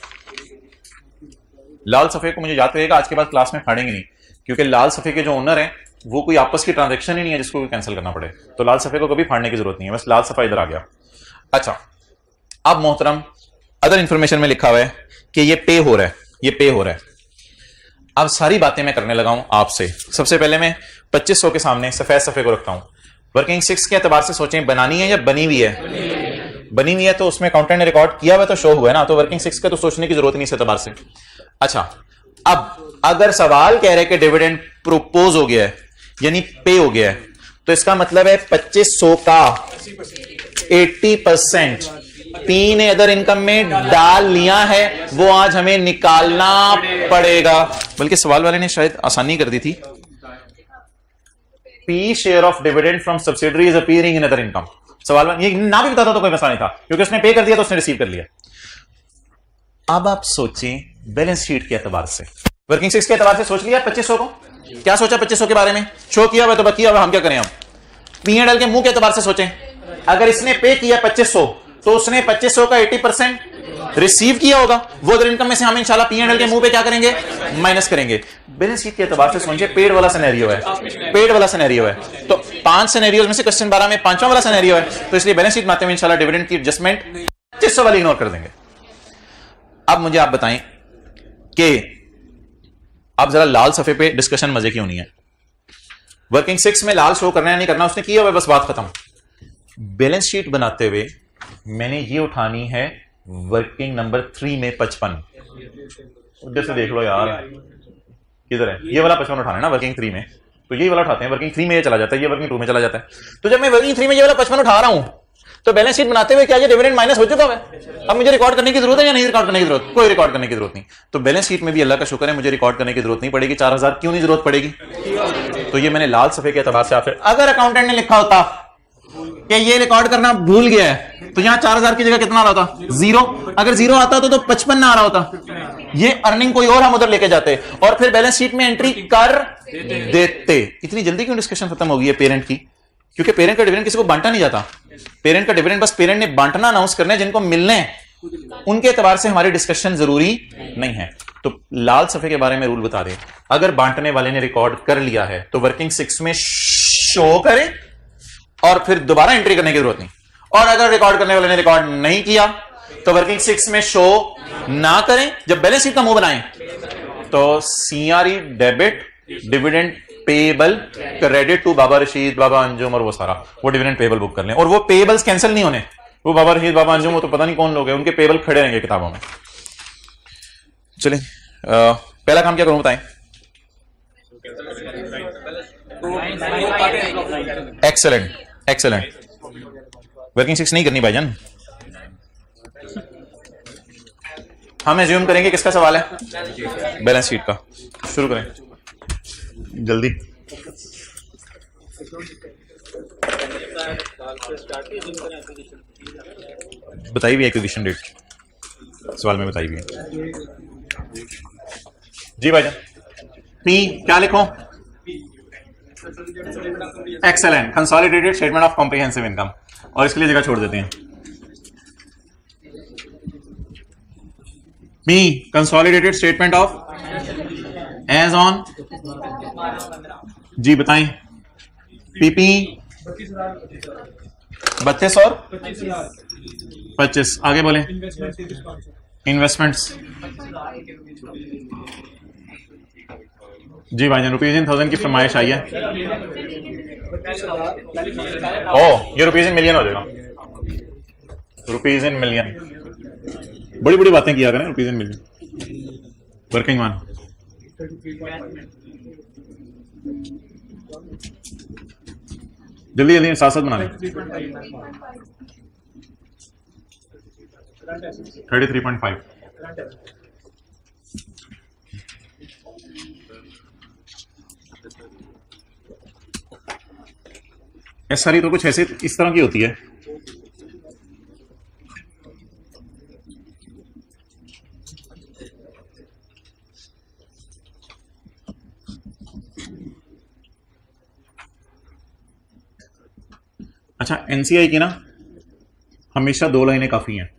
लाल सफेद को मुझे याद करिएगा, आज के बाद क्लास में फाड़ेंगे नहीं, क्योंकि लाल सफेद के जो ओनर है वो कोई आपस की ट्रांजैक्शन ही नहीं है जिसको कैंसिल करना पड़े, तो लाल सफेद को कभी फाड़ने की जरूरत नहीं है, बस लाल सफा इधर आ गया। अच्छा, अब मोहतरम अदर इंफॉर्मेशन में लिखा हुआ है कि ये पे हो रहा है, ये पे हो रहा है। अब सारी बातें मैं करने लगा हूं आपसे। सबसे पहले मैं 2500 के सामने सफेद सफे को रखता हूं। वर्किंग 6 के एतबार से सोचें, बनानी है या बनी हुई है? बनी हुई है तो उसमें अकाउंटेंट ने रिकॉर्ड किया हुआ तो शो हुआ है ना, तो वर्किंग 6 का तो सोचने की जरूरत नहीं इस एतबार से। अच्छा, अब अगर सवाल कह रहे हैं कि डिविडेंड प्रोपोज हो गया है यानी पे हो गया है, तो इसका मतलब है 2500 का 80% पी ने अदर इनकम में डाल लिया है, वो आज हमें निकालना पड़ेगा। बल्कि सवाल वाले ने शायद आसानी कर दी थी, P share of dividend from subsidiary is appearing in other income. सवाल ये ना भी बताता तो कोई मसला नहीं था, क्योंकि उसने पे कर दिया तो उसने रिसीव कर लिया। अब आप सोचें बैलेंस शीट के एतबार से, वर्किंग 6 के एतबार से सोच लिया 2500 को, क्या सोचा 2500 के बारे में, शो किया हुआ तो किया हुआ, हम क्या करें? हम पी एंड एल के मुंह के एतबार से सोचें, अगर इसने पे किया 2500 तो उसने 2500 का 80% रिसीव किया होगा, वो अदर इनकम में से हम इंशाल्लाह पी एंड एल के मुंह पे क्या करेंगे? माइनस करेंगे। बैलेंस शीट के एतबार से समझिए पेड वाला सिनेरियो है, पेड वाला सिनेरियो है, तो 5 सिनेरियोज में से क्वेश्चन 12 में 5वां वाला सिनेरियो है, तो इसलिए बैलेंस शीट में आते हुए इंशाल्लाह डिविडेंड की एडजस्टमेंट 2500 वाली इग्नोर कर देंगे। अब मुझे आप बताएं कि अब जरा लाल सफे पे डिस्कशन मजे की होनी है। वर्किंग 6 में लाल शो करना है नहीं करना उसने किया हुआ, बस बात खत्म। बैलेंस शीट बनाते हुए मैंने ये उठानी है वर्किंग नंबर 3 में 55। उधर से देख लो यार, किधर है ये वाला 55 उठाना है ना वर्किंग 3 में, तो ये वाला उठाते हैं, वर्किंग 3 में ये चला जाता है, ये वर्किंग 2 में चला जाता है। तो जब मैं वर्किंग 3 में ये वाला 55 उठा रहा हूं तो बैलेंस शीट बनाते हुए क्या ये डिविडेंड माइनस हो चुका है? अब मुझे रिकॉर्ड करने की जरूरत है या नहीं रिकॉर्ड करने की जरूरत? कोई रिकॉर्ड करने की जरूरत नहीं। तो बैलेंस शीट में भी अल्लाह का शुक्र है मुझे रिकॉर्ड करने की जरूरत नहीं पड़ेगी। 4000 क्यों नहीं जरूरत पड़ेगी? तो ये मैंने लाल सफे के एतबार से आपसे, अगर अकाउंटेंट ने लिखा होता कि ये रिकॉर्ड करना भूल गया है तो यहां 4000 की जगह कितना आ रहा होता? 0। अगर 0 आता तो 55 ना आ रहा होता, ये अर्निंग कोई और हम उधर लेके जाते और फिर बैलेंस शीट में एंट्री कर देते। इतनी जल्दी क्यों डिस्कशन खत्म हो गई है पेरेंट की? क्योंकि पेरेंट का डिविडेंड किसी को बांटा नहीं जाता। पेरेंट का डिविडेंड बस पेरेंट ने बांटना अनाउंस करना है, जिनको मिलने उनके एतबार से हमारी डिस्कशन जरूरी नहीं है। तो लाल सफे के बारे में रूल बता रहे, अगर बांटने वाले ने रिकॉर्ड कर लिया है तो वर्किंग 6 में शो करे और फिर दोबारा एंट्री करने की जरूरत नहीं, और अगर रिकॉर्ड करने वाले ने रिकॉर्ड नहीं किया तो वर्किंग 6 में शो ना करें। जब बैलेंस शीट का मुंह बनाएं तो CRE debit dividend payable credit to Baba Rashid, Baba Anjum और वो सारा वो डिविडेंड पेबल बुक कर लें, और वो पेबल्स कैंसिल नहीं होने। वो बाबा रशीद, बाबा अंजुम, वो तो पता नहीं कौन लोग हैं, उनके पेबल खड़े रहेंगे किताबों में। चलिए पहला काम क्या करूं बताएं? Excellent excellent. वर्किंग 6 नहीं करनी भाईजान, हम एज्यूम करेंगे किसका सवाल है? बैलेंस शीट का। शुरू करें जल्दी। बताई हुई एक्विजिशन डेट सवाल में बताई हुई है जी भाईजान। पी क्या लिखो? Excellent, consolidated statement of comprehensive income, और इसके लिए जगह छोड़ देते हैं। B consolidated statement of as on, जी बताएं। पीपी 32 और 25, आगे बोले। इन्वेस्टमेंट्स जी भाईजान, ₹1000 की फरमाइश आई है। ओ, ये रुपीज इन मिलियन हो जाएगा, रुपीज इन मिलियन। बड़ी बड़ी बातें किया करें, rupees in million. Working one, जल्दी जल्दी साथ साथ बना लें। 33.5, सारी तो कुछ ऐसे इस तरह की होती है। अच्छा, एनसीआई की ना हमेशा 2 लाइनें काफी हैं।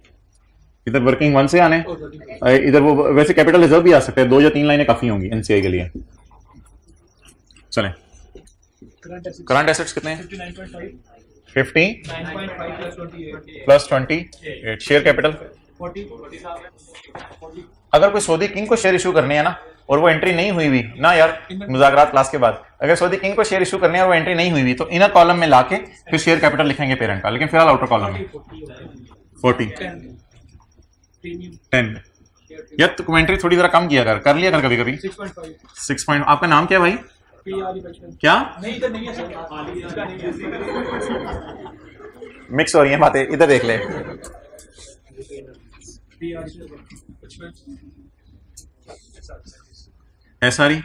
इधर वर्किंग वन से आने, इधर वो वैसे कैपिटल रिजर्व भी आ सकते हैं, 2 या 3 लाइनें काफी होंगी एनसीआई के लिए। चलें, करंट एसेट्स कितने हैं? 50 प्लस 28। शेयर कैपिटल, अगर कोई सऊदी किंग को शेयर इशू करने हैं ना और वो एंट्री नहीं हुई हुई ना यार, मुज़ाकरात क्लास के बाद, अगर सऊदी किंग को शेयर इशू करने हैं और वो एंट्री नहीं हुई हुई तो इनर कॉलम में लाके फिर शेयर कैपिटल लिखेंगे पेरेंट का, लेकिन फिलहाल आउटर कॉलम में 40 10। यार तो कमेंट्री थोड़ी जरा कम किया कर लिया कर कभी कभी। 6. आपका नाम क्या है भाई? क्या मिक्स हो रही है बातें, इधर देख ले। सारी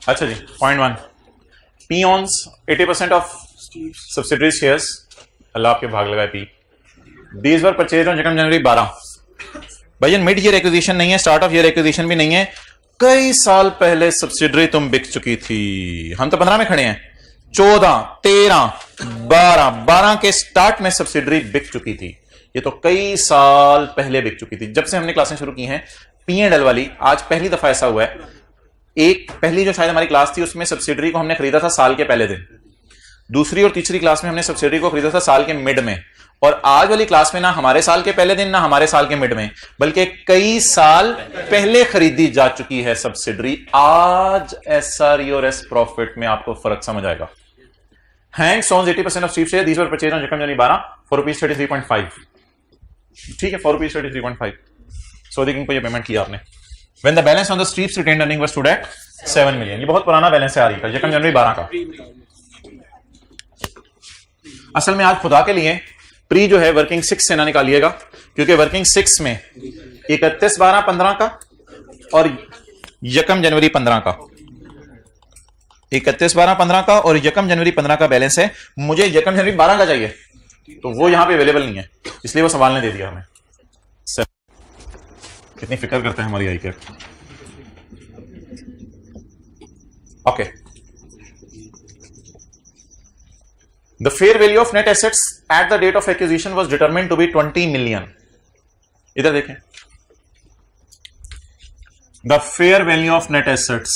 अच्छा जी, point 1, P owns 80% of subsidiary shares, अल्लाह आपके भाग लगाए P. These were purchase on जनवरी 12। भैया मिड ईयर एक्विजिशन नहीं है, स्टार्ट ऑफ ईयर एक्विजिशन भी नहीं है, कई साल पहले सब्सिडरी तुम बिक चुकी थी। हम तो 15 में खड़े हैं, 14, 13, 12 के स्टार्ट में सब्सिडरी बिक चुकी थी। ये तो कई साल पहले बिक चुकी थी। जब से हमने क्लासें शुरू की हैं P&L वाली, आज पहली दफा ऐसा हुआ है। एक पहली जो शायद हमारी क्लास थी उसमें सब्सिडरी को हमने खरीदा था साल के पहले दिन, दूसरी और तीसरी क्लास में हमने सब्सिडरी को खरीदा था साल के मिड में, और आज वाली क्लास में ना हमारे साल के पहले दिन ना हमारे साल के मिड में, बल्कि कई साल पहले खरीदी जा चुकी है सब्सिडरी। आज एसआरई और एस प्रॉफिट में आपको फर्क समझ आएगा। Hanks owns 80% of Strip share, these were purchase on January 12 for ₹33.5। ठीक है, फॉर ₹33.5 सऊदी किंग को ये पेमेंट किया आपने। When the balance on the Streep's retained earning was stood at 7 million। ये बहुत पुराना बैलेंस है आरी का, यकम जनवरी 12 का। असल में आज खुदा के लिए प्री जो है वर्किंग 6 से ना निकालिएगा, क्योंकि वर्किंग 6 में 31/12/15 का और यकम जनवरी 15 का, 31/12/15 का और यकम जनवरी 15 का बैलेंस है। मुझे यकम जनवरी 12 का चाहिए, तो वो यहां पे अवेलेबल नहीं है, इसलिए वो सवाल ने दे दिया हमें। कितनी फिक्र करते हैं हमारी आई के। Okay, the fair value of net assets at the date of acquisition was determined to be 20 million. इधर देखें, the fair value of net assets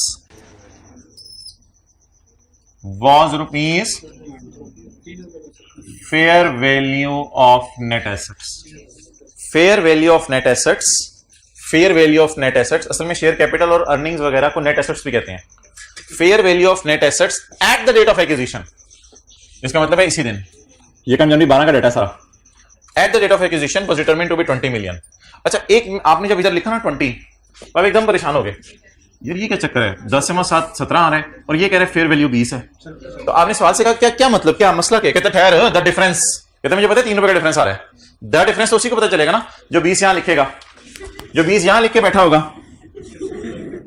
was rupees, fair value of net assets, fair value of net assets, fair value of net assets. असल में share capital और earnings वगैरह को net assets भी कहते हैं। Fair value of net assets at the date of acquisition, इसका मतलब है इसी दिन, ये कम जनवरी 12 का डेटा सारा। At the date of acquisition was determined to be 20 million. अच्छा, एक आपने जब इधर लिखा ना 20, तो आप एकदम परेशान हो गए। यार ये क्या चक्कर है, 10 से 7 17 आ रहा है और ये कह रहे हैं फेयर वैल्यू 20 है। तो आपने सवाल से कहा क्या क्या मतलब, क्या मसला क्या? कहते ठहर, द डिफरेंस, कहते मुझे पता है 3 रुपए का डिफरेंस आ रहा है। द डिफरेंस तो उसी को पता चलेगा ना जो 20 यहां लिखेगा, जो 20 यहां लिख के बैठा होगा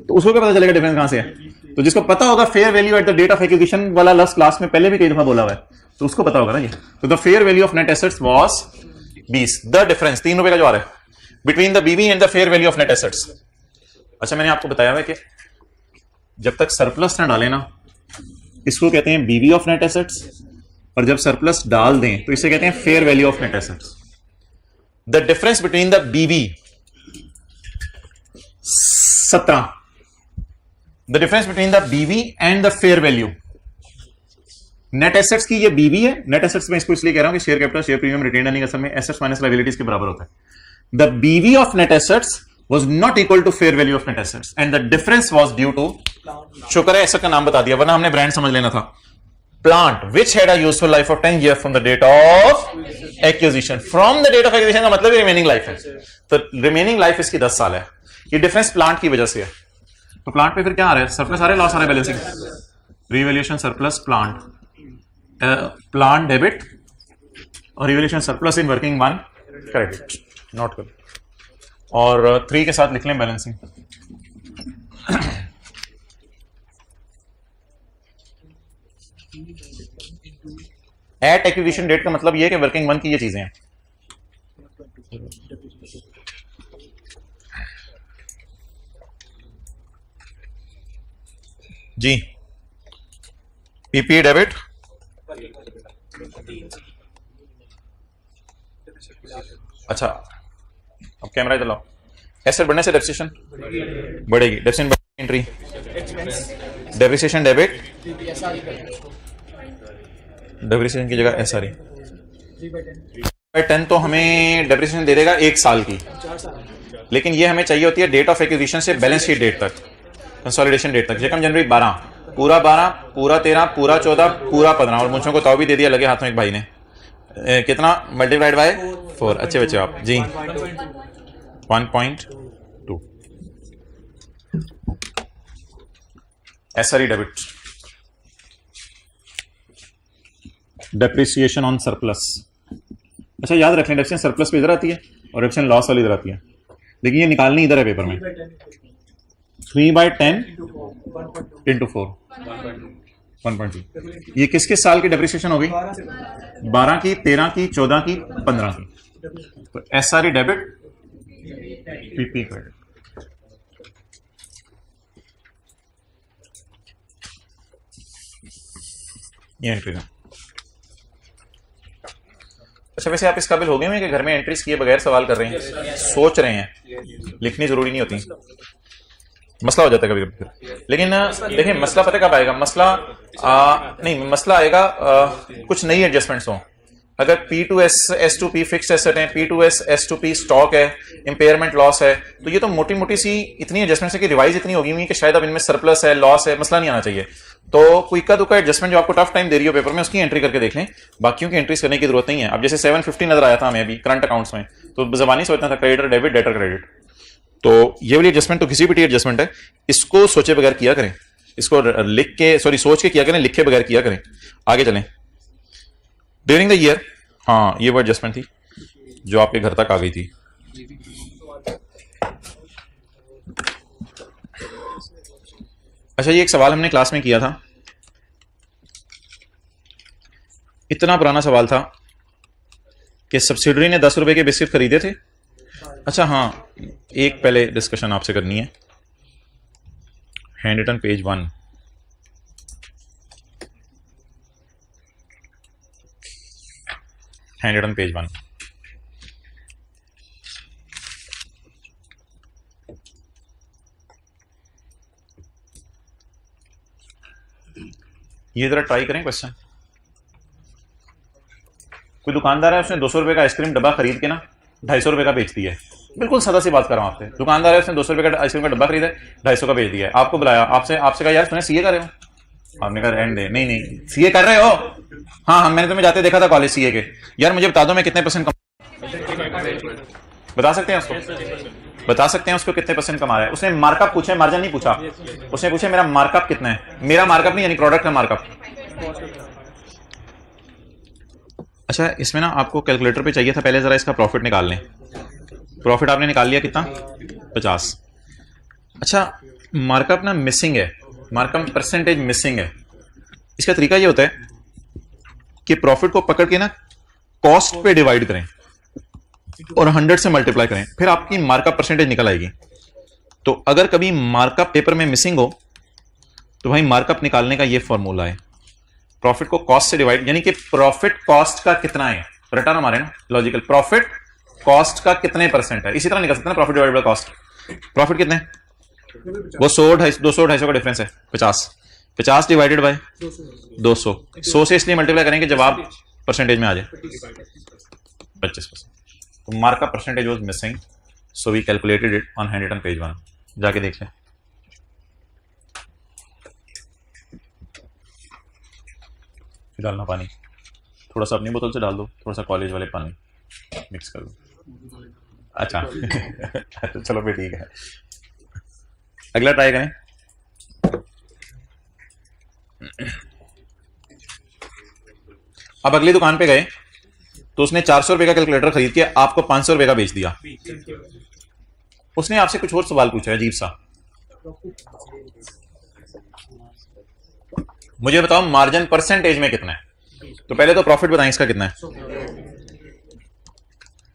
तो उसको क्या पता चलेगा डिफरेंस कहां से है? तो जिसको पता होगा fair value at the date of acquisition वाला लास्ट क्लास में पहले भी कई दफा बोला हुआ है, तो उसको पता होगा ना ये। तो the fair value of net assets was 20, the difference 3 रुपए का जो आ रहा है बिटवीन द बीवी and the fair value of net assets. अच्छा मैंने आपको बताया हुआ है कि जब तक सरप्लस ना डालें ना इसको कहते हैं बीवी ऑफ नेट एसेट्स, और जब सरप्लस डाल दें तो इसे कहते हैं fair value of net assets. The difference between the बीवी 17, द डिफरेंस बिटवीन द बीवी and the fair value net assets की, ये बीवी है। नेट एसेट्स में इसको इसलिए कह रहा हूं कि share capital, share premium, retained earning असल में एसेट्स माइनस लायबिलिटीज के बराबर होता है। द बीवी of net assets was not equal to fair value of net assets and the difference was due to, शुक्र है एसेट का नाम बता दिया वरना हमने ब्रांड समझ लेना था। Plant which had a useful life of 10 years from the date of acquisition, from the date of acquisition का मतलब रिमेनिंग लाइफ है, तो रिमेनिंग लाइफ इसकी 10 साल है। ये डिफरेंस प्लांट की वजह से है। तो प्लांट पे फिर क्या आ रहा है? सरप्लस आ रहा है, लॉस आ रहा है, balancing, revaluation surplus plant, plant debit और revaluation surplus in working one credit, note कर। और 3 के साथ लिख लें बैलेंसिंग। एट एक्विजिशन डेट का मतलब ये कि वर्किंग वन की ये चीजें हैं। जी पीपी डेबिट, अच्छा अब कैमरा इधर लाओ। एसेट बढ़ने से डेप्रिसिएशन बढ़ेगी, depreciation entry, depreciation debit, depreciation की जगह एसआरई 10 तो हमें डेप्रिसिएशन दे देगा 1 साल की, लेकिन ये हमें चाहिए होती है डेट ऑफ एक्विजिशन से बैलेंस शीट डेट तक, कंसोलिडेशन डेट तक। जेकम जनवरी 12, पूरा 12, पूरा 13, पूरा 14, पूरा 15, और मुझको तो भी दे दिया लगे हाथों एक भाई ने। कितना मल्टीप्लाइड बाय 4। अच्छे बच्चे आप जी 1.2 SRE debit, depreciation on surplus. अच्छा याद रखें डेप्रिसिएशन सरप्लस पे इधर आती है और डेप्रिसिएशन लॉस वाली इधर आती है, लेकिन ये निकालनी इधर है पेपर में। 3/10 इंटू 4 1.2। ये किस किस साल की डेप्रिसिएशन होगी? 12 की, 13 की, 14 की, 15 की। तो एसआरई डेबिट, पीपी क्रेडिट। ये एंट्री है। अच्छा वैसे आप इस काबिल हो गए हैं कि घर में एंट्रीज किए बगैर सवाल कर रहे हैं, सोच रहे हैं, लिखनी जरूरी नहीं होती, मसला हो जाता है कभी कभी। लेकिन देखिए मसला पता कब आएगा? मसला नहीं, मसला आएगा कुछ नई एडजस्टमेंट्स हो। अगर P2S S2P फिक्स्ड एसेट है, P2S S2P स्टॉक है, इंपेयरमेंट लॉस है, तो ये तो मोटी मोटी सी इतनी एडजस्टमेंट्स है कि रिवाइज इतनी होगी हुई कि शायद अब इनमें सरप्लस है, लॉस है, मसला नहीं आना चाहिए। तो कोई इक्का दुक्का एडजस्टमेंट जो आपको टफ टाइम दे रही हो पेपर में उसकी एंट्री करके देख लें, बाकियों की एंट्रीज करने की जरूरत नहीं है। अब जैसे 750 नजर आया था हमें अभी करंट अकाउंट्स में, तो जबानी सोचना था क्रेडिटर डेबिट, डेटर क्रेडिट। तो ये वाली एडजस्टमेंट तो किसी भी टी एडजस्टमेंट है, इसको सोचे बगैर किया करें, इसको लिख के सोच के किया करें, लिखे बगैर किया करें। आगे चलें। ड्यूरिंग द ईयर, हाँ ये वो एडजस्टमेंट थी जो आपके घर तक आ गई थी। अच्छा ये एक सवाल हमने क्लास में किया था, इतना पुराना सवाल था कि सब्सिडरी ने 10 रुपए के बिस्किट खरीदे थे। अच्छा हाँ, एक पहले डिस्कशन आपसे करनी है। Hand written page 1, hand written page 1। ये जरा ट्राई करें क्वेश्चन। कोई दुकानदार है, उसने 200 रुपए का आइसक्रीम डब्बा खरीद के ना 250 रुपए का बेच दिया है। बिल्कुल सादा सी बात कर रहा हूं आपसे। दुकानदार है, उसने 200 रुपए का आइसक्रीम का डब्बा खरीदा है, 250 का बेच दिया है। आपको बुलाया, आपसे कहा यार तुमने सीए कर रहे हो? आपने कहा रहने दे। नहीं सीए कर रहे हो? हाँ मैंने तुम्हें जाते देखा था कॉलेज सीए के। यार मुझे बता दो मैं कितने % कम बता सकते हैं उसको? बता सकते हैं उसको कितने परसेंट कमा रहा है। उसने मार्कअप पूछा है, मार्जिन नहीं पूछा। उसने पूछा मेरा मार्कअप कितना है, मेरा मार्कअप नहीं यानी प्रोडक्ट का मार्कअप। अच्छा इसमें ना आपको कैलकुलेटर पे चाहिए था, पहले जरा इसका प्रॉफिट निकाल लें। प्रॉफिट आपने निकाल लिया कितना, 50। अच्छा मार्कअप ना मिसिंग है, मार्कअप परसेंटेज मिसिंग है। इसका तरीका ये होता है कि प्रॉफिट को पकड़ के ना कॉस्ट पे डिवाइड करें और 100 से मल्टीप्लाई करें, फिर आपकी मार्कअप परसेंटेज निकल आएगी। तो अगर कभी मार्कअप पेपर में मिसिंग हो तो भाई मार्कअप निकालने का ये फॉर्मूला है, प्रॉफिट को कॉस्ट से डिवाइड, यानी कि प्रॉफिट कॉस्ट का कितना है, रटा ना मारे ना लॉजिकल, प्रॉफिट कॉस्ट का कितने परसेंट है, इसी तरह निकल सकते हैं profit divide by cost. Profit कितने, वो 100, 200, 250 का डिफरेंस है, 50 डिवाइडेड बाय 200, 100 से इसलिए मल्टीप्लाई करेंगे जब आप परसेंटेज में आ जाए 25%। तो markup percentage was missing, so we calculated it on hand written page 1। जाके देख लें। डालना पानी, थोड़ा सा अपनी बोतल से डाल दो, थोड़ा सा कॉलेज वाले पानी मिक्स कर दो। अच्छा तो चलो फिर ठीक है, अगला ट्राई करें। अब अगली दुकान पे गए तो उसने 400 रुपए का कैलकुलेटर खरीद के आपको 500 रुपए का बेच दिया। उसने आपसे कुछ और सवाल पूछा है अजीब सा, मुझे बताओ मार्जिन परसेंटेज में कितना है। तो पहले तो प्रॉफिट बताएं इसका कितना है,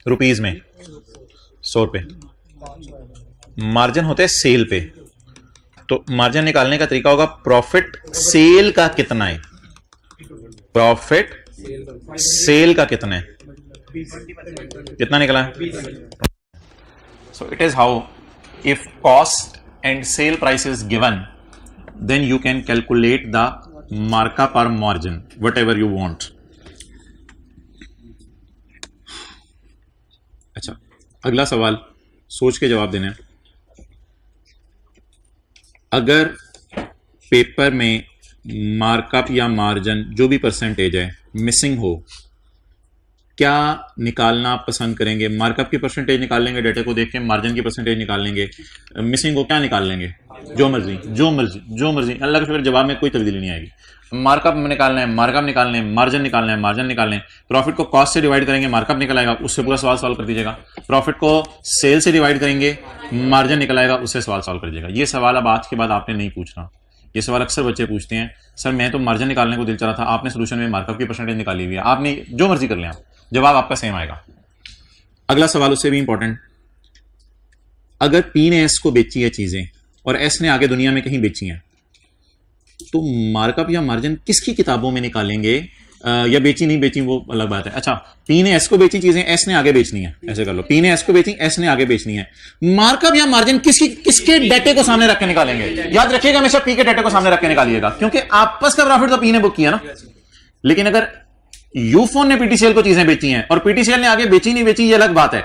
रुपीज में 100 रुपए। मार्जिन होते हैं सेल पे, तो मार्जिन निकालने का तरीका होगा प्रॉफिट सेल का कितना है, प्रॉफिट सेल का कितना है, कितना निकला है। So it is how if cost and sell price is given then you can calculate the markup और margin whatever you want. अच्छा अगला सवाल सोच के जवाब देना है। अगर पेपर में मार्कअप या मार्जिन जो भी परसेंटेज है मिसिंग हो, क्या निकालना पसंद करेंगे? मार्कअप की परसेंटेज निकाल लेंगे डेटा को देख के, मार्जिन की परसेंटेज निकाल लेंगे, मिसिंग को क्या निकाल लेंगे, जो मर्जी जो मर्जी जो मर्जी, अल्लाह के शुक्र जवाब में कोई तब्दीली नहीं आएगी। मार्कअप निकालना है, मार्कअप निकालना है, मार्जिन निकालना है, मार्जिन निकालना है। प्रॉफिट को कॉस्ट से डिवाइड करेंगे, मार्कअप निकल आएगा, उससे पूरा सवाल सॉल्व कर दीजिएगा। प्रॉफिट को सेल से डिवाइड करेंगे, मार्जिन निकल आएगा, उससे सवाल सॉल्व कर दीजिएगा। ये सवाल अब आज के बाद आपने नहीं पूछना। ये सवाल अक्सर बच्चे पूछते हैं, सर मैं तो मार्जिन निकालने को दिल चाह रहा था, आपने सोल्यूशन में मार्कअप की परसेंटेज निकाली हुई है। आपने जो मर्जी कर लें, आप जवाब आपका सेम आएगा। अगला सवाल उससे भी इंपॉर्टेंट, अगर पी ने एस को बेची है चीजें और एस ने आगे दुनिया में कहीं बेची हैं, तो मार्कअप या मार्जिन किसकी किताबों में निकालेंगे? या बेची नहीं बेची वो अलग बात है। अच्छा पी ने एस को बेची चीजें, एस ने आगे बेचनी है, ऐसे कर लो, पी ने एस को बेची, एस ने आगे बेचनी है। मार्कअप या मार्जिन किसके डेटे को सामने रख के निकालेंगे? याद रखिएगा हमेशा पी के डेटे को सामने रख के निकालिएगा, क्योंकि आपस का प्रॉफिट तो पी ने बुक किया ना। लेकिन अगर यूफोन ने पीटीसीएल को चीजें बेची हैं और पीटीसीएल ने आगे बेची नहीं बेची, ये अलग बात है।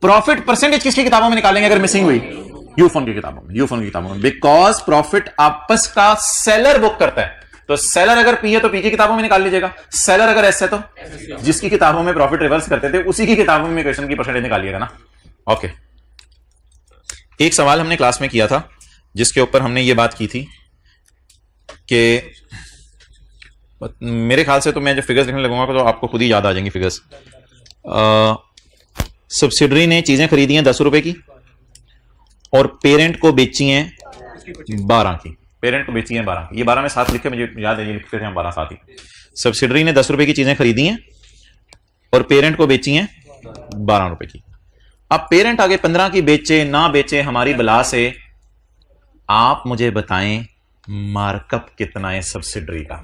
प्रॉफिट परसेंटेज किसकी किताबों में निकालेंगे अगर मिसिंग हुई? यूफोन की किताबों में, यूफोन की किताबों में, बिकॉज प्रॉफिट आपस का सेलर बुक करता है। तो सेलर अगर पी है तो पी की किताबों में निकाल लीजिएगा, सेलर अगर एस है तो जिसकी किताबों में प्रॉफिट रिवर्स करते थे उसी की किताबों में इक्वेशन की परसेंटेज निकालिएगा ना। ओके, एक सवाल हमने क्लास में किया था जिसके ऊपर हमने ये बात की थी कि मेरे ख्याल से तो मैं जब फिगर्स लिखने लगूंगा तो आपको खुद ही याद आ जाएंगी फिगर्स। सब्सिडरी ने चीजें खरीदी हैं 10 रुपए की और पेरेंट को बेची हैं 12 की। पेरेंट को बेची हैं 12 की, ये 12 में 7 लिखे, मुझे याद है ये लिखते थे हम 12 साथ ही। सब्सिडरी ने 10 रुपए की चीजें खरीदी हैं और पेरेंट को बेची हैं 12 रुपए की। अब पेरेंट आगे 15 की बेचे ना बेचे हमारी बला से, आप मुझे बताएं मार्कअप कितना है सब्सिडरी का?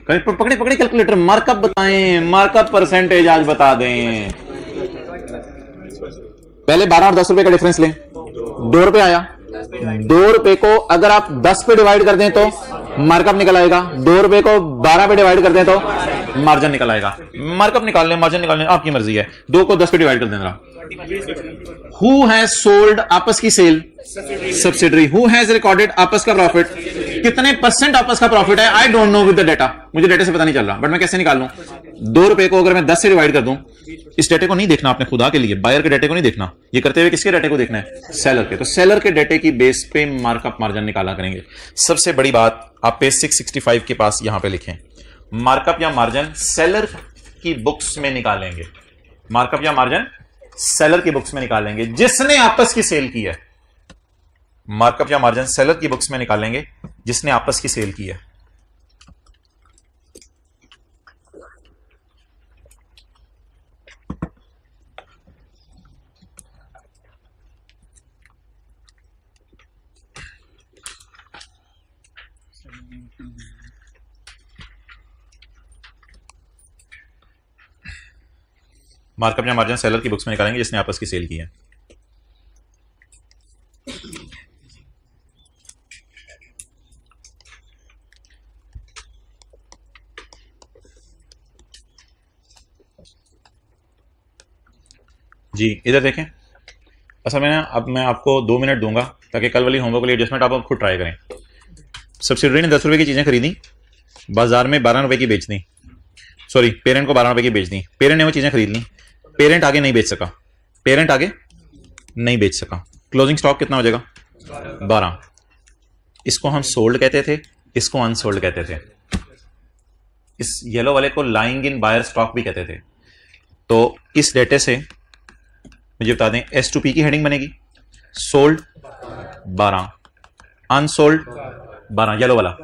पकड़े पकड़े कैलकुलेटर, मार्कअप बताएं, मार्कअप परसेंटेज आज बता दें। पहले 12 और 10 रुपए का डिफरेंस लें, 2 रुपए आया। 2 रुपए को अगर आप 10 पे डिवाइड कर दें तो मार्कअप निकल आएगा, 2 रुपए को 12 पे डिवाइड कर दें तो मार्जिन निकल आएगा। मार्कअप निकाल लें, मार्जिन निकाल लें, आपकी मर्जी है। 2 को 10 पे डिवाइड कर देना। हु हैज सोल्ड, आपस की sale, subsidiary. Who has recorded, आपस का प्रॉफिट। कितने परसेंट आपस का प्रॉफिट है? I don't know with the data, मुझे डेटा से पता नहीं चल रहा, बट मैं कैसे निकाल लूं? 2 रुपए को अगर मैं 10 से डिवाइड कर दूं, इस डेटे को नहीं देखना आपने खुदा के लिए, बायर के डेटे को नहीं देखना, ये करते हुए किसके डेटे को देखना है, सेलर के। तो सेलर के डेटे की बेस पे मार्कअप मार्जिन निकाला करेंगे। सबसे बड़ी बात आप पेज 665 के पास यहां पे लिखें, मार्कअप या मार्जिन सेलर की बुक्स में निकालेंगे, मार्कअप या मार्जिन सेलर की बुक्स में निकालेंगे जिसने आपस की सेल की है। मार्कअप या मार्जिन सेलर की बुक्स में निकालेंगे जिसने आपस की सेल की है। मार्कअप या मार्जिन सेलर की बुक्स में निकालेंगे जिसने आपस की सेल की है। जी इधर देखें, असल में ना अब मैं आपको 2 मिनट दूंगा ताकि कल वाली होमवर्क वाली एडजस्टमेंट आप खुद ट्राई करें। सब्सिडरी ने 10 रुपए की चीजें खरीदी, बाजार में 12 रुपए की बेच दी, सॉरी पेरेंट को 12 रुपए की बेच दी, पेरेंट ने वो चीजें खरीद ली, पेरेंट आगे नहीं बेच सका, पेरेंट आगे नहीं बेच सका, क्लोजिंग स्टॉक कितना हो जाएगा 12। इसको हम सोल्ड कहते थे, इसको अनसोल्ड कहते थे, इस येलो वाले को लाइंग इन बायर स्टॉक भी कहते थे। तो इस डेटे से मुझे बता दें S2P की हेडिंग बनेगी, सोल्ड 12, अनसोल्ड 12 येलो वाला,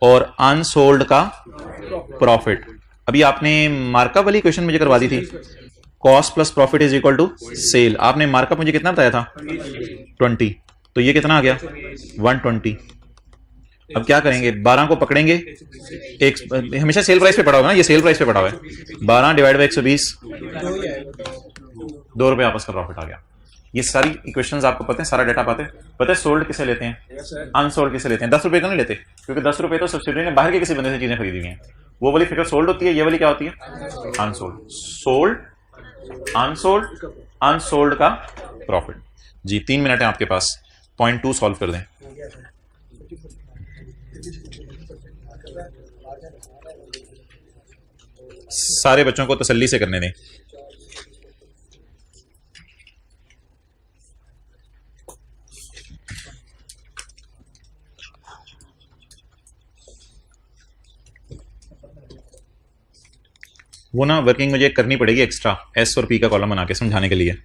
और अनसोल्ड का प्रॉफिट। अभी आपने मार्कअप वाली क्वेश्चन मुझे करवा दी थी, cost plus profit is equal to sale. आपने मार्कअप मुझे कितना बताया था 20, तो ये कितना आ गया 120। अब क्या करेंगे, 12 को पकड़ेंगे, एक हमेशा सेल प्राइस पे पड़ा होगा ना, ये सेल प्राइस पे पड़ा हुआ है, 12 डिवाइड बाई 120, 2 रुपए आपस का प्रॉफिट आ गया। ये सारी इक्वेशंस आपको पता है, सारा डेटा पता है सोल्ड किसे लेते हैं, अनसोल्ड किसे लेते हैं। 10 रुपए को नहीं लेते, क्योंकि 10 रुपए तो सब्सिडी ने बाहर के किसी बंदे से चीजें खरीदी हुई हैं, वो वाली फिगर सोल्ड होती है, ये वाली क्या होती है अनसोल्ड। सोल्ड अनसोल्ड, अनसोल्ड का प्रॉफिट। जी 3 मिनट है आपके पास, पॉइंट 2 सॉल्व कर दें। सारे बच्चों को तसल्ली से करने दें। वो ना वर्किंग मुझे करनी पड़ेगी एक्स्ट्रा, S और P का कॉलम बना के समझाने के लिए।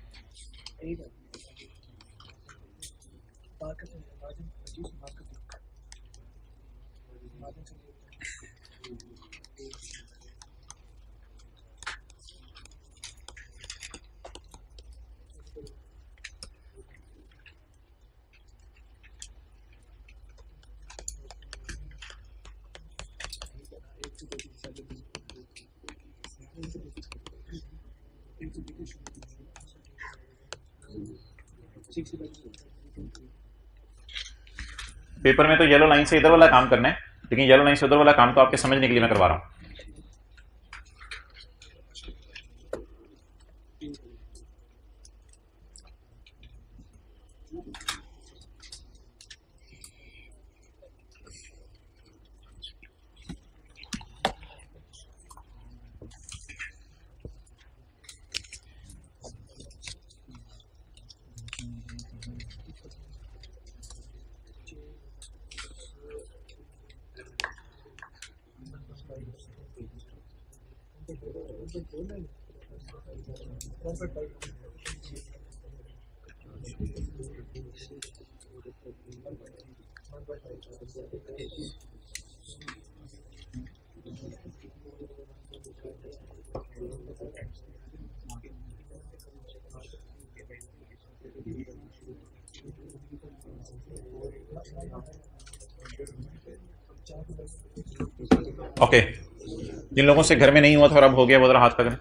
पेपर में तो येलो लाइन से इधर वाला काम करना है, लेकिन येलो लाइन से उधर वाला काम तो आपके समझने के लिए मैं करवा रहा हूं। ओके, जिन लोगों से घर में नहीं हुआ था और अब हो गया वो जरा हाथ पकड़ें।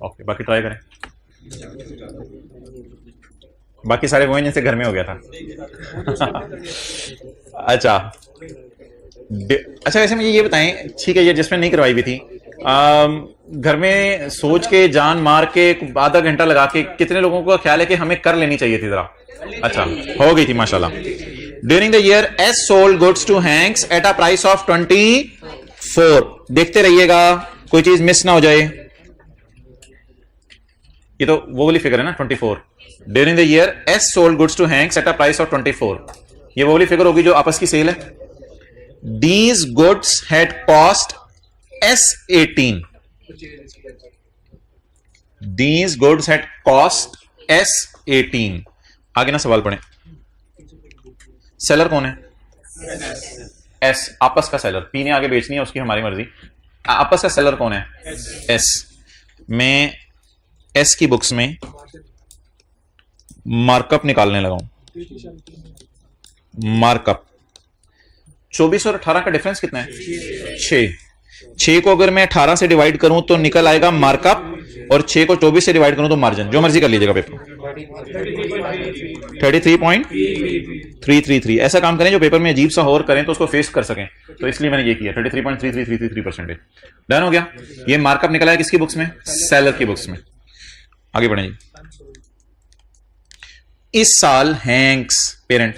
ओके, बाकी ट्राई करें। बाकी सारे वो हैं जिनसे घर में हो गया था। अच्छा अच्छा, वैसे मुझे ये बताएं, ठीक है ये जिसमें नहीं करवाई भी थी, घर में सोच के जान मार के आधा घंटा लगा के कितने लोगों को ख्याल है कि हमें कर लेनी चाहिए थी जरा? अच्छा, हो गई थी माशाल्लाह। During the year S sold goods to Hanks at a price of 24। देखते रहिएगा कोई चीज मिस ना हो जाए। ये तो वो वाली फिगर है ना 24। During the year S sold goods to Hanks at a price of 24। ये वो वाली फिगर होगी जो आपस की सेल है। These goods had cost S 18। These goods had cost S 18। आगे ना सवाल पढ़ें। सेलर कौन है? एस, आपस का सेलर। पी ने आगे बेचनी है, उसकी हमारी मर्जी। आपस का सेलर कौन है? एस। मैं एस की बुक्स में मार्कअप निकालने लगा हूं। मार्कअप 24 और 18 का डिफरेंस कितना है? 6 को अगर मैं 18 से डिवाइड करूं तो निकल आएगा मार्कअप, और 6 को 24 से डिवाइड करूं तो मार्जिन। जो मर्जी कर लीजिएगा पेपर। 33.333। ऐसा काम करें जो पेपर में अजीब सा हो और करें तो उसको फेस कर सकें, तो इसलिए मैंने ये किया। 33.33333%। डन हो गया। ये मार्कअप निकला है किसकी बुक्स में? सेलर की बुक्स में। आगे बढ़ें जी। इस साल हैंक्स पेरेंट,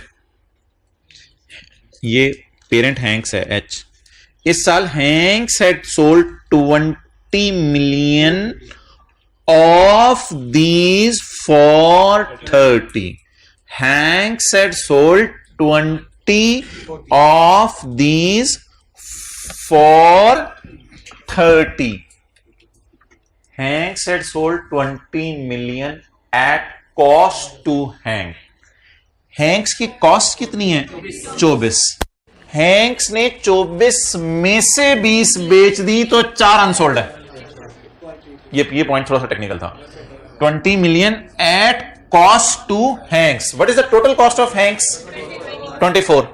ये पेरेंट हैंक्स है एच। इस साल Hanks had sold 20 million of these for 30. Hanks had sold 20 of these for 30. Hanks had sold 20 million at cost to Hank. Hanks की कॉस्ट कितनी है? 24। हैंक्स ने 24 में से 20 बेच दी तो 4 अनसोल्ड है। ये पॉइंट थोड़ा सा टेक्निकल था। 20 million at cost to Hanks. What is the total cost of Hanks? 24।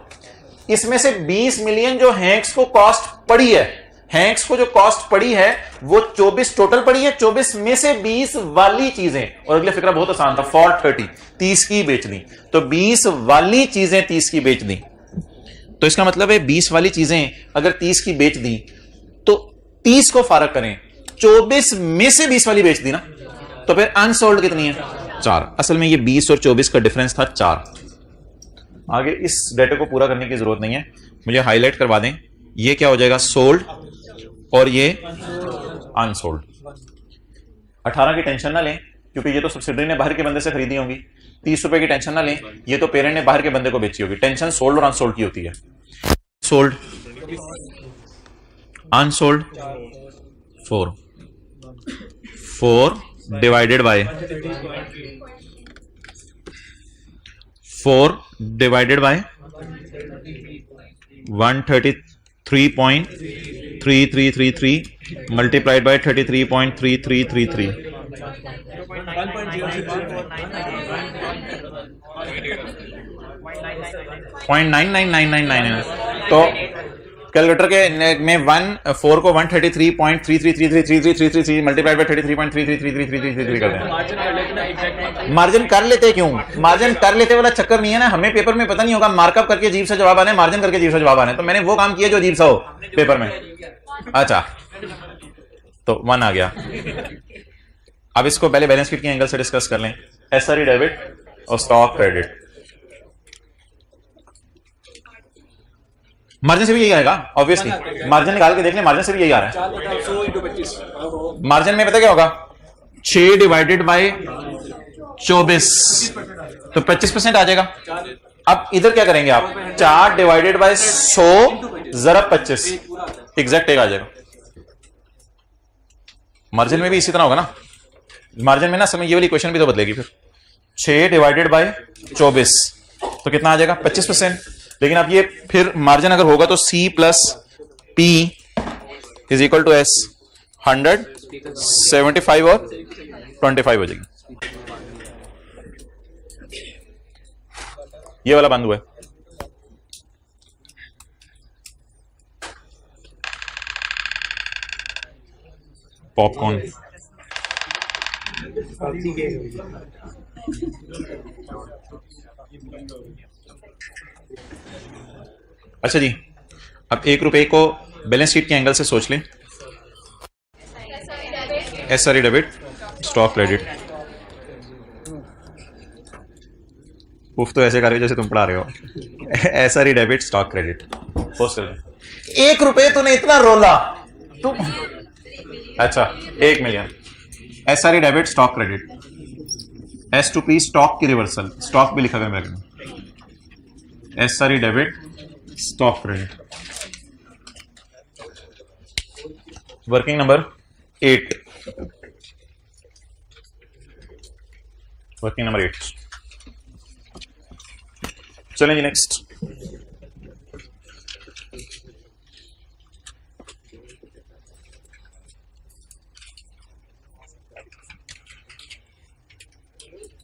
इसमें से 20 मिलियन जो हैंक्स को कॉस्ट पड़ी है, हैंक्स को जो कॉस्ट पड़ी है वो 24 टोटल पड़ी है। 24 में से 20 वाली चीजें, और अगला फिक्रा बहुत आसान था, फॉर 30 30 की बेच दी, तो 20 वाली चीजें 30 की बेच दी। तो इसका मतलब है 20 वाली चीजें अगर 30 की बेच दी तो 30 को फारक करें, 24 में से 20 वाली बेच दी ना, तो फिर अनसोल्ड कितनी है? 4। असल में ये 20 और 24 का डिफरेंस था 4। आगे इस डेटा को पूरा करने की जरूरत नहीं है, मुझे हाईलाइट करवा दें। ये क्या हो जाएगा? सोल्ड, और ये अनसोल्ड। 18 की टेंशन ना लें, क्योंकि ये तो सब्सिडरी ने बाहर के बंदे से खरीदी होंगी। 30 रुपए की टेंशन ना लें, ये तो पेरेंट ने बाहर के बंदे को बेची होगी। टेंशन सोल्ड और अनसोल्ड की होती है। Sold, unsold 4 divided by 133.3333 multiplied by 33.3333 0.99999 तो कैलकुलेटर के में 4 को 133.33333333 मल्टीप्लाइड बाय 33.333333 कर दें। मार्जिन कर लेते क्यों? मार्जिन कर लेते वाला चक्कर नहीं है ना। हमें पेपर में पता नहीं होगा मार्कअप करके अजीब सा जवाब आने, मार्जिन करके अजीब सा जवाब आने, तो मैंने वो काम किया जो अजीब सा हो पेपर में। अच्छा, तो 1 आ गया। अब इसको पहले बैलेंस शीट के एंगल से डिस्कस कर लें। एसआरई डेबिट और स्टॉक क्रेडिट। मार्जिन से भी यही आएगा ऑब्वियसली। मार्जिन निकाल के देख लें, मार्जिन से भी यही आ रहा है। मार्जिन में पता क्या होगा? 6 डिवाइडेड बाय 24 तो 25% आ जाएगा। अब इधर क्या करेंगे आप? 4 डिवाइडेड बाय 100 जरा 25 एग्जैक्ट एक आ जाएगा। मार्जिन में भी इसी तरह होगा ना। मार्जिन में ना समय ये वाली क्वेश्चन भी तो बदलेगी फिर। 6 डिवाइडेड बाय 24 तो कितना आ जाएगा? 25%। लेकिन अब ये फिर मार्जिन अगर होगा तो C plus P is equal to S। 100 75 और 25 हो जाएगी। ये वाला बंद हुआ है। पॉपकॉर्न अच्छा जी, अब 1 रुपए को बैलेंस शीट के एंगल से सोच लें। SRE debit, stock credit. उफ तो ऐसे कर रहे हो जैसे तुम पढ़ा रहे हो। SRE debit, stock credit. 1 रुपए तूने इतना रोला तू। अच्छा 1 million SRE debit, stock credit, S2P stock की रिवर्सल, स्टॉक भी लिखा गया मेरे में, SRE debit, stock credit. Working number 8, working number 8। चलें जी नेक्स्ट।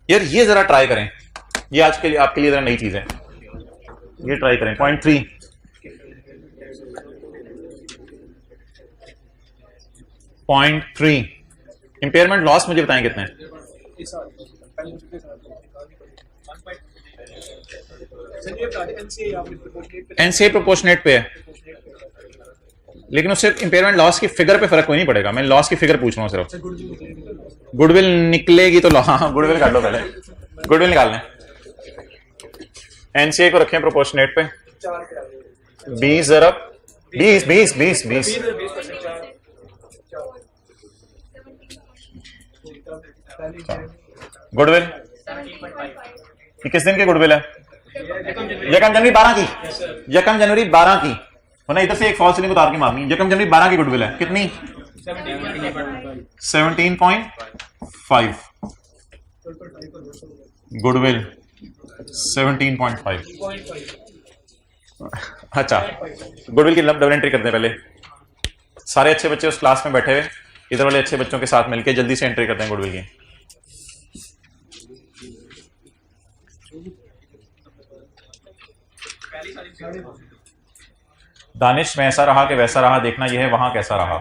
यार ये जरा ट्राई करें, ये आज के लिए आपके लिए जरा नई चीज है, ये ट्राई करें। पॉइंट 3, पॉइंट 3 इंपेयरमेंट लॉस मुझे बताएं कितने हैं? एनसीए प्रोपोर्शनेट पे है, लेकिन उससे इंपेयरमेंट लॉस की फिगर पे फर्क कोई नहीं पड़ेगा। मैं लॉस की फिगर पूछ रहा हूं सिर्फ। गुडविल निकलेगी तो हाँ, गुडविल काट लो पहले, गुडविल निकाल लें। एनसीए को रखें प्रोपोर्शनेट पे, 20 ज़रब 20 20 20 20 गुडविल ये किस दिन की गुडविल है? यकम जनवरी 12 की, यकम जनवरी 12 की होना। इधर से एक फॉल सीलिंग उतार के मारनी। यकम जनवरी 12 की गुडविल है कितनी? 17.5 गुडविल 17.5। अच्छा, गुडविल की डबल एंट्री करते हैं पहले। सारे अच्छे बच्चे उस क्लास में बैठे हुए, इधर वाले अच्छे बच्चों के साथ मिलकर जल्दी से एंट्री करते हैं गुडविल की। दानिश में ऐसा रहा कि वैसा रहा, देखना यह है वहां कैसा रहा।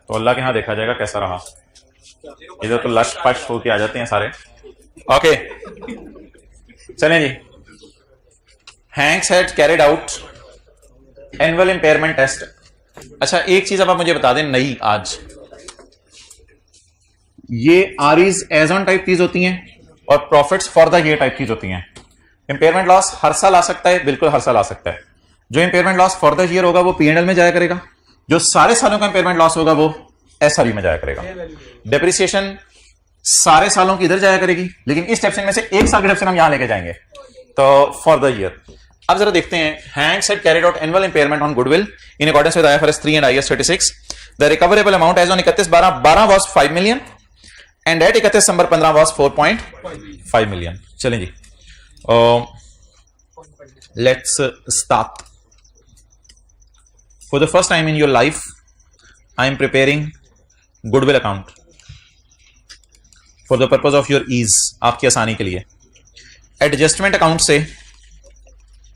तो अल्लाह के यहां देखा जाएगा कैसा रहा। इधर तो लश पश होके आ जाते हैं सारे। ओके चलें जी। Hanks had carried out annual impairment test. अच्छा एक चीज अब आप मुझे बता दें नई आज, ये आरईज एज ऑन टाइप चीज होती हैं और profits for the year type चीज होती हैं। इंपेयरमेंट लॉस हर साल आ सकता है, बिल्कुल हर साल आ सकता है। जो impairment loss for the year होगा वो P&L में जाया करेगा, जो सारे सालों का इंपेयरमेंट लॉस होगा वो SRE में जाया करेगा। डेप्रिसिएशन सारे सालों की इधर जाया करेगी, लेकिन इस डेप्रिसिएशन में से एक साल की डेप्रिसिएशन हम यहां लेके जाएंगे, तो फॉर द ईयर। अब जरा देखते हैं, Hanks had carried out annual impairment on goodwill in accordance with IFRS 3 and IAS 36। The recoverable amount as on 31/12 was 5 million and at 31 December 15 was 4.5 million. चलें जी, let's start. For the first time in your life, I am preparing goodwill account for the purpose of your ease, आपकी आसानी के लिए। Adjustment account से,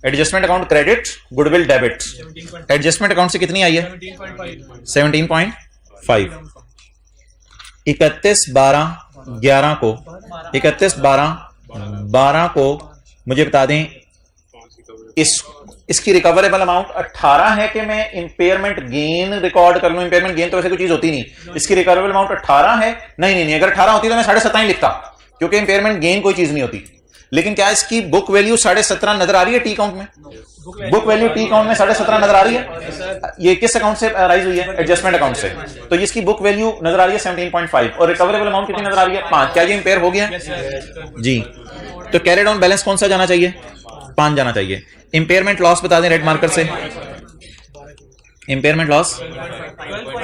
adjustment account credit, goodwill debit. Adjustment account से कितनी आई है? 17.5। 31/12/11 को, 31/12/12 को मुझे बता दें इसकी रिकवरेबल अमाउंट 18 है कि मैं इंपेयरमेंट गेन रिकॉर्ड कर लूं? इंपेयरमेंट गेन तो वैसे कोई चीज होती नहीं, इसकी रिकवरेबल अमाउंट 18 है। नहीं, अगर 18 होती तो मैं 17.5 लिखता, क्योंकि इंपेयरमेंट गेन कोई चीज नहीं होती। लेकिन क्या इसकी बुक वैल्यू 17.5 नजर आ रही है टी अकाउंट में? बुक वैल्यू टी अकाउंट में 17.5 नजर आ रही है। ये किस अकाउंट से राइज हुई है? एडजस्टमेंट अकाउंट से। तो इसकी बुक वैल्यू नजर आ रही है 17.5 और रिकवरेबल अमाउंट कितनी नजर आ रही है? 5। क्या ये इंपेयर हो गया जी? तो कैरिड ऑन बैलेंस कौन सा जाना चाहिए? 5 जाना चाहिए। इंपेयरमेंट लॉस बता दें रेड मार्कर से। इंपेयरमेंट लॉस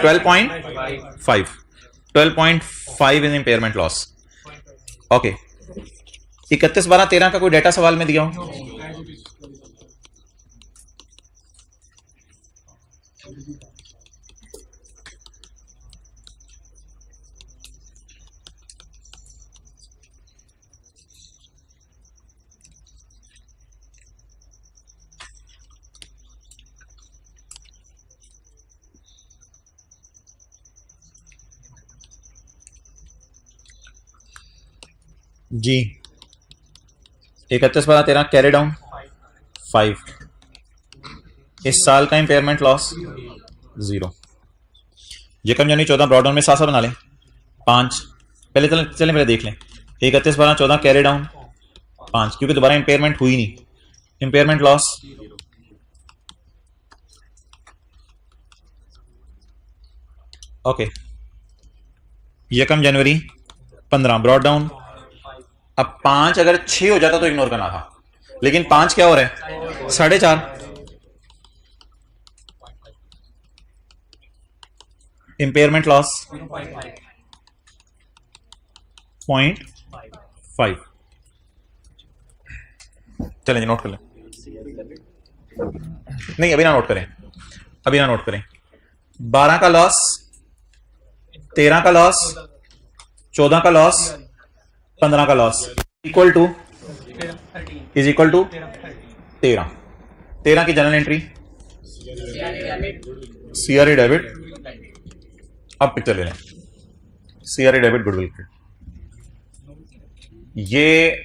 12.5, 12.5 इन इंपेयरमेंट लॉस। ओके, 31/12/13 का कोई डेटा सवाल में दिया हूं? जी, 31/12/13 कैरी डाउन 5। इस साल का इंपेयरमेंट लॉस 0। यकम जनवरी 14 ब्रॉडडाउन में सासा बना लें 5। पहले चलें पहले देख लें। 31/12/14 कैरी डाउन 5, क्योंकि दोबारा इंपेयरमेंट हुई नहीं। इंपेयरमेंट लॉस ओके, यकम जनवरी 15 ब्रॉड डाउन। अब 5 अगर 6 हो जाता तो इग्नोर करना था, लेकिन 5 क्या हो रहा है 4.5। Impairment loss 0.5। चलें नोट कर लें। नहीं अभी ना नोट करें, अभी ना नोट करें। 12 का लॉस, 13 का लॉस, 14 का लॉस, 15 का लॉस इक्वल टू 13 की जनरल एंट्री सीआरए डेबिट। अब पिक्चर ले लें, सीआरए डेबिट गुडविल क्रेडिट। ये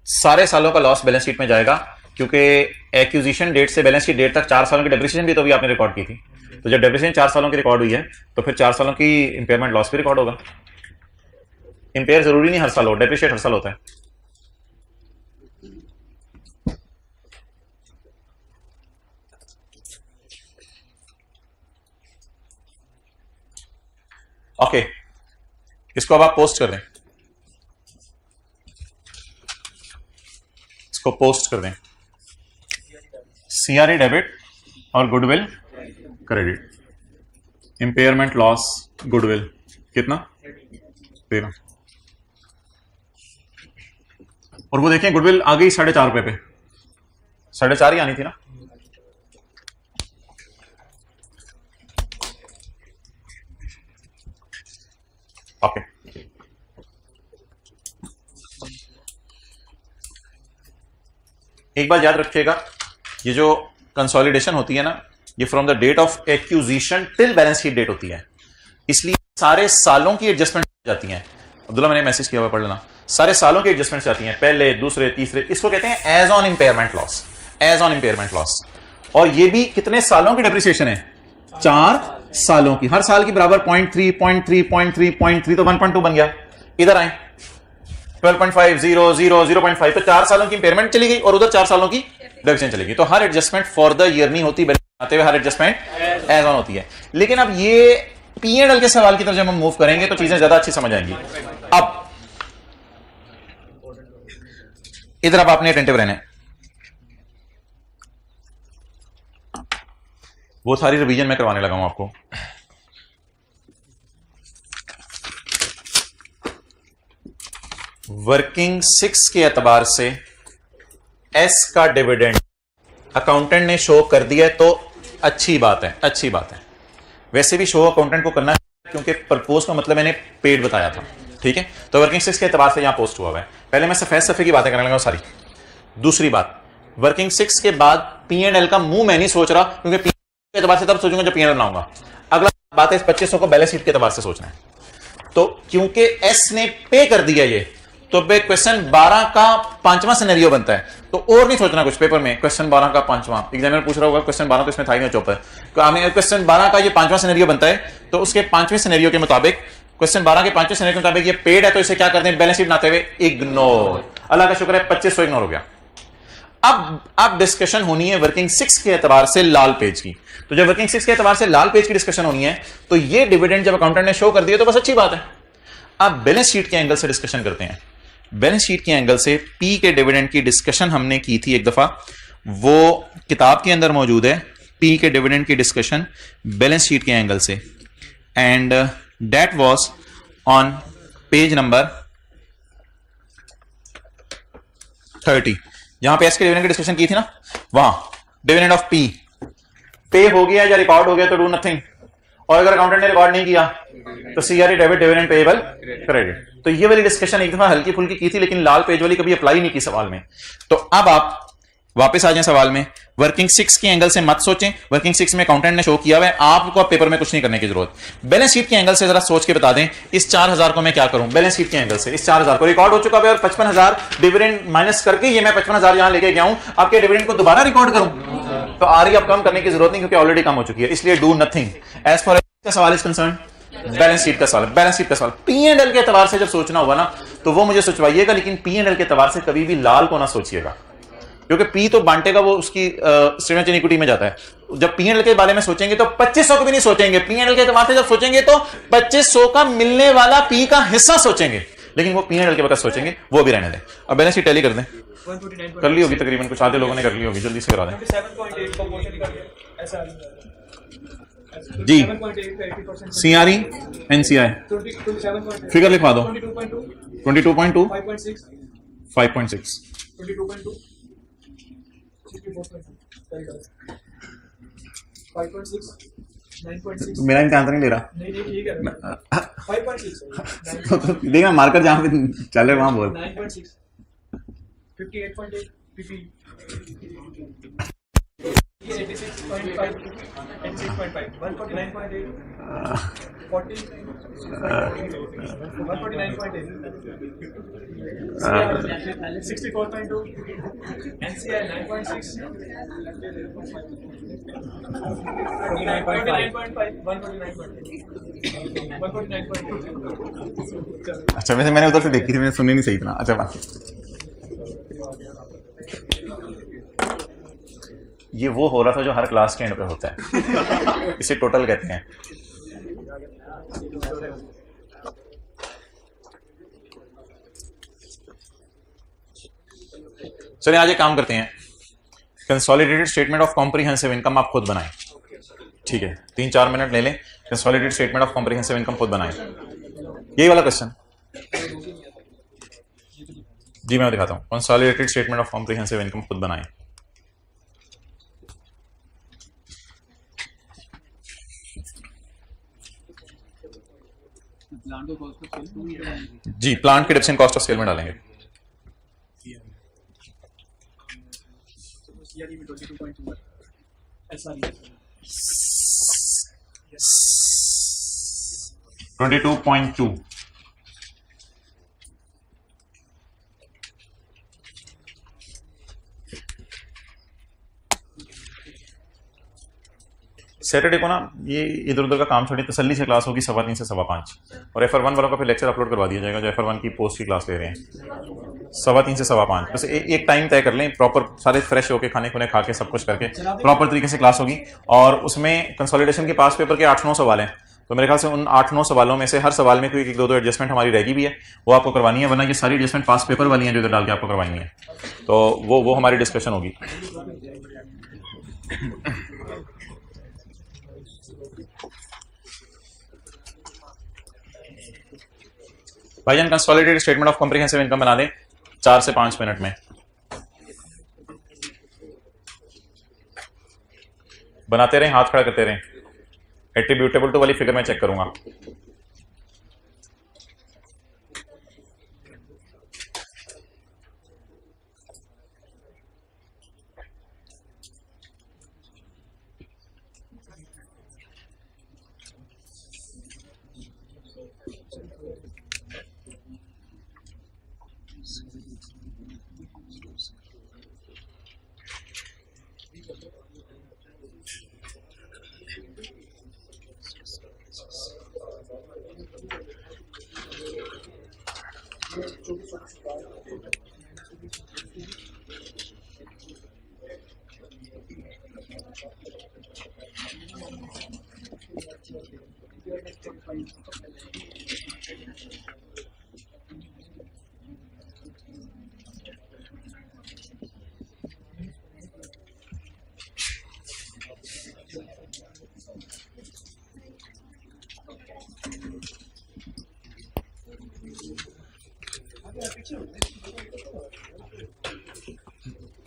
सारे सालों का लॉस बैलेंस शीट में जाएगा, क्योंकि एक्विजिशन डेट से बैलेंस शीट डेट तक 4 सालों की डेप्रिसिएशन भी तो भी आपने रिकॉर्ड की थी। तो जब डेप्रिसिएशन 4 सालों की रिकॉर्ड हुई है तो फिर 4 सालों की इंपेयरमेंट लॉस भी रिकॉर्ड होगा। इंपेयर जरूरी नहीं हर साल हो, डेप्रिशिएट हर साल होता है। ओके, इसको अब आप पोस्ट कर दें, इसको पोस्ट कर दें। सीआरए डेबिट और goodwill credit. Impairment loss goodwill कितना 13। और वो देखें गुडविल आ गई 4.5 रुपए पे, 4.5 ही आनी थी ना। ओके एक बात याद रखिएगा, ये जो कंसोलिडेशन होती है ना, ये from the date of acquisition till balance sheet date होती है, इसलिए सारे सालों की एडजस्टमेंट जाती हैं। अब्दुल्ला मैंने मैसेज किया हुआ, पढ़ लेना। सारे सालों की एडजस्टमेंट जाती हैं, पहले दूसरे तीसरे। इसको कहते हैं as on impairment loss, as on impairment loss. और ये भी कितने सालों की डेप्रिसिएशन है 4 सालों की, हर साल की बराबर 0.3 0.3 0.3 0.3 तो 1.2 बन गया। इधर आए 12.5 0 0 0.5 तो 4 सालों की इंपेयरमेंट चली गई और उधर 4 सालों की डेप्रिसिएशन चली गई। तो हर एडजस्टमेंट फॉर द ईयर नहीं होती, आते हुए हर एडजस्टमेंट एज ऑन होती है। लेकिन अब ये P&L के सवाल की तरफ जब हम मूव करेंगे तो चीजें ज्यादा अच्छी समझ आएंगी। अब इधर अब आपने अटेंटिव रहना है, वो सारी रिवीजन मैं करवाने लगा हूं आपको। वर्किंग 6 के एतबार से एस का डिविडेंड अकाउंटेंट ने शो कर दिया तो अच्छी बात है, अच्छी बात है। वैसे भी शो अकाउंटेंट को करना है, क्योंकि प्रपोज का मतलब मैंने पेड बताया था, ठीक है। तो वर्किंग 6 के एतबार से यहां पोस्ट हुआ है। पहले मैं सफेद सफे की बातें करने लगा सारी। दूसरी बात, वर्किंग 6 के बाद P&L का मुंह मैं नहीं सोच रहा, क्योंकि P&L के एतबार से तब सोचूंगा जब P&L बनाऊंगा। अगला बात है 2500 को बैलेंस शीट के एतबार से सोचना है। तो क्योंकि एस ने पे कर दिया ये, तो क्वेश्चन 12 का 5वां सिनेरियो बनता है। तो और नहीं सोचना कुछ पेपर में, क्वेश्चन 12 का 5वां एग्जामिनर पूछ रहा होगा, क्वेश्चन 12 तो इसमें था ही नहीं, चौपर। क्वेश्चन 12 का ये 5वां सिनेरियो बनता है, तो उसके 5वें सिनेरियो के मुताबिक, क्वेश्चन 12 के 5वें सिनेरियो के मुताबिक ये पेड है, तो इसे क्या करते हैं बैलेंस शीट बनाते हुए इग्नोर। अल्लाह का शुक्र है 2500 इग्नोर हो गया। अब डिस्कशन होनी है वर्किंग 6 के एतबार से लाल पेज की। तो जब वर्किंग 6 के एतबार से लाल पेज की डिस्कशन होनी है, तो ये डिविडेंड जब अकाउंटेंट ने शो कर दिया तो बस अच्छी बात है। अब बैलेंस शीट के एंगल से डिस्कशन करते हैं। बैलेंस शीट के एंगल से पी के डिविडेंड की डिस्कशन हमने की थी एक दफा, वो किताब के अंदर मौजूद है। पी के डिविडेंड की डिस्कशन बैलेंस शीट के एंगल से, and that was on page number 30। जहां पे एस के डिविडेंड की डिस्कशन की थी ना, वहां डिविडेंड ऑफ पी पे हो गया या रिकॉर्ड हो गया तो डू नथिंग, और अगर अकाउंटेंट ने रिकॉर्ड नहीं किया तो CRA debit dividend payable credit. तो ये वाली डिस्कशन एक दफा हल्की फुल्की की थी, लेकिन लाल पेज वाली कभी अप्लाई नहीं की सवाल में। तो अब आप वापस आ जाएं सवाल में। वर्किंग 6 के एंगल से मत सोचें, वर्किंग 6 में अकाउंटेंट ने शो किया हुआ है, आपको अब पेपर में कुछ नहीं करने की जरूरत। बैलेंस शीट के एंगल से जरा सोच के बता दें, इस 4000 को मैं क्या करूं। बैलेंस शीट के एंगल से इस 4000 को रिकॉर्ड हो चुका है और 55,000 डिविडेंड माइनस करके ये मैं 55,000 यहां लेके गया हूं। आपके डिविडेंड को दोबारा रिकॉर्ड करूं तो आ रही अब कम करने की जरूरत नहीं, क्योंकि ऑलरेडी कम हो चुकी है। इसलिए डू नथिंग एज फॉर का सवाल इज कंसर्न। बैलेंस शीट का सवाल, बैलेंस शीट का सवाल P&L के एतबार से जब सोचना होगा ना, तो वो मुझे सोचवाइएगा, लेकिन P&L के एतबार से कभी भी लाल को ना सोचिएगा। क्योंकि पी तो बांटेगा वो उसकी स्टेटमेंट इन इक्विटी में जाता है। जब पीएनएल के बारे में सोचेंगे तो 2500 को भी नहीं सोचेंगे, पीएनएल के एतबार से जब सोचेंगे तो 2500 का मिलने वाला पी का हिस्सा सोचेंगे, लेकिन वो पीएनएल के वक्त सोचेंगे, वो भी रहने दें। अब बैलेंस शीट टैली कर दें, कर ली होगी तकरीबन, कुछ आधे लोगों ने कर ली होगी, जल्दी से करा दें जी। सीआरई एनसीआई फिगर लिखवा दो, 22.2 5.6 मेरा इनका आंसर नहीं ले रहा, देखना मार्कर जहां पे चले वहां बोल। 64.2 अच्छा, वैसे मैंने उधर से देखी थी, मैंने सुनी नहीं सही इतना। अच्छा बात, ये वो हो रहा था जो हर क्लास के एंड पे होता है, इसे टोटल कहते हैं। चलिए आज एक काम करते हैं, consolidated statement of comprehensive income आप खुद बनाएं, ठीक है? 3-4 मिनट ले लें, consolidated statement of comprehensive income खुद बनाएं। यही वाला क्वेश्चन जी मैं दिखाता हूं, consolidated statement of comprehensive income खुद बनाएं। जी प्लांट के deps in cost of sale में डालेंगे। $22.2 सैटरडे को ना ये इधर उधर का काम छोड़िए, तसल्ली से क्लास होगी 3:15 से 5:15, और FR1 वालों का फिर लेक्चर अपलोड करवा दिया जाएगा जो FR1 की पोस्ट की क्लास ले रहे हैं, 3:15 से 5:15। बस एक टाइम तय कर लें, प्रॉपर सारे फ्रेश होके खाने खुने खा के सब कुछ करके प्रॉपर तरीके से क्लास होगी। और उसमें कंसोलिडेशन के पास पेपर के 8-9 सवाल हैं, तो मेरे ख्याल से उन 8-9 सवालों में से हर सवाल में कोई 1-2 एडजस्टमेंट हमारी रहेगी भी है, वो आपको करवानी है, वरना ये सारी एडजस्टमेंट पास पेपर वाली हैं जो इधर डाल के आपको करवानी है, तो वो हमारी डिस्कशन होगी। भाईजान consolidated statement of comprehensive income बना दें 4 से 5 मिनट में। बनाते रहें, हाथ खड़ा करते रहें। एट्रीब्यूटेबल टू वाली फिगर में चेक करूंगा।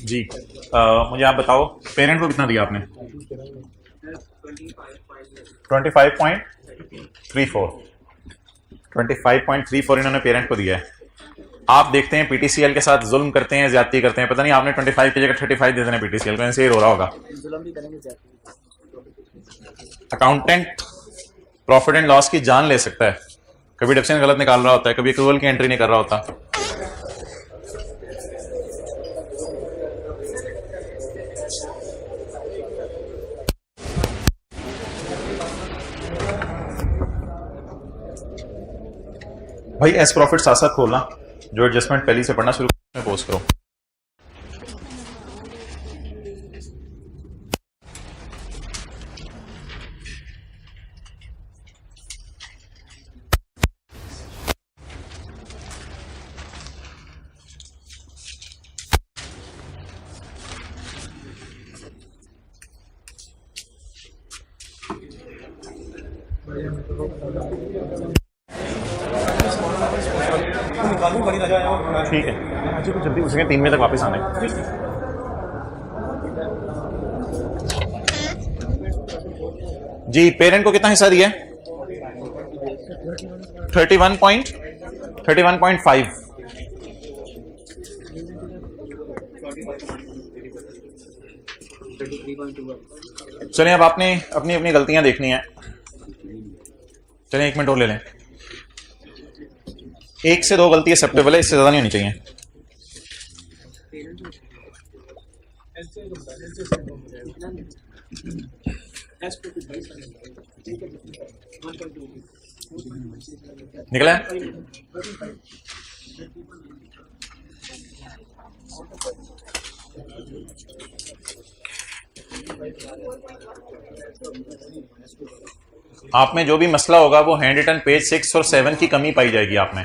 जी मुझे आप बताओ पेरेंट को कितना दिया आपने? 25.34 इन्होंने पेरेंट को दिया है। आप देखते हैं पीटीसीएल के साथ जुल्म करते हैं, ज्यादती करते हैं, पता नहीं आपने 25 की जगह 35 दे देना पीटीसीएल को, ऐसे ही हो रहा होगा। अकाउंटेंट प्रॉफिट एंड लॉस की जान ले सकता है, कभी डिप्शन गलत निकाल रहा होता है, कभी एक्रूवल की एंट्री नहीं कर रहा होता। भाई एस प्रॉफिट साथ साथ खोलना, जो एडजस्टमेंट पहले से पढ़ना शुरू में पोस्ट करो। ठीक है, जल्दी उसे 3 बजे तक वापस आना है। जी, पेरेंट को कितना हिस्सा दिया है? 31.5। चलिए, अब आपने अपनी अपनी गलतियां देखनी है। चलिए 1 मिनट और ले लें। 1 से 2 गलती एक्सेप्टेबल है, इससे ज्यादा नहीं होनी चाहिए। निकला है? आप में जो भी मसला होगा वो हैंड रिटन पेज 6 और 7 की कमी पाई जाएगी। आप में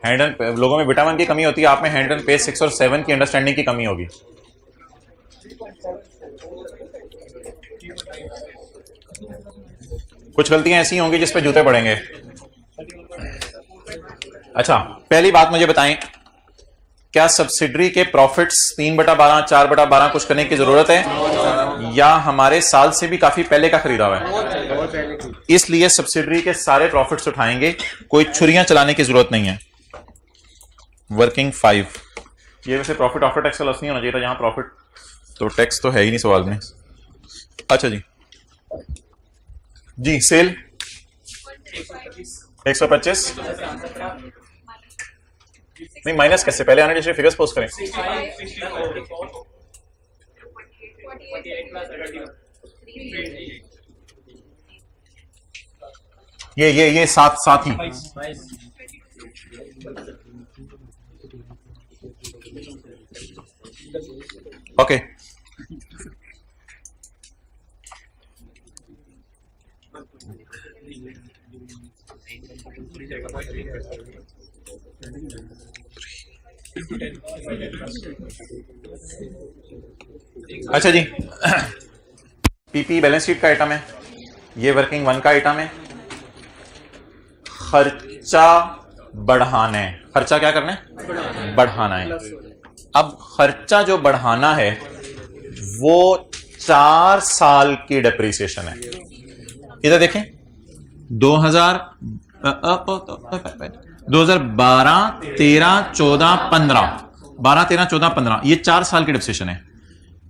हैंड लोगों में विटामिन की कमी होती है, आप में हैंड रिटन पेज 6 और 7 की अंडरस्टैंडिंग की कमी होगी। कुछ गलतियां ऐसी होंगी जिस पे जूते पड़ेंगे। अच्छा, पहली बात मुझे बताएं, क्या सब्सिडरी के प्रॉफिट्स 3/12, 4/12 कुछ करने की जरूरत है, या हमारे साल से भी काफी पहले का खरीदा हुआ है? इसलिए सब्सिडरी के सारे प्रॉफिट्स उठाएंगे, कोई छुरियां चलाने की जरूरत नहीं है। वर्किंग 5, ये वैसे प्रॉफिट आफ्टर टैक्स का लॉस नहीं होना चाहिए था, जहां प्रॉफिट तो टैक्स तो है ही नहीं सवाल में। अच्छा जी, सेल 125 नहीं, माइनस कैसे? पहले आने जैसे फिगर्स पोस्ट करें। ये साथ ही ओके। अच्छा जी, पीपी बैलेंस शीट का आइटम है, ये वर्किंग 1 का आइटम है। खर्चा बढ़ाना है। खर्चा क्या करना है? बढ़ाना है। अब खर्चा जो बढ़ाना है वो 4 साल की डेप्रिसिएशन है। इधर देखें, 2012, 13, 14, 15, 12, 13, 14, 15, ये 4 साल की डेप्रिसिएशन है।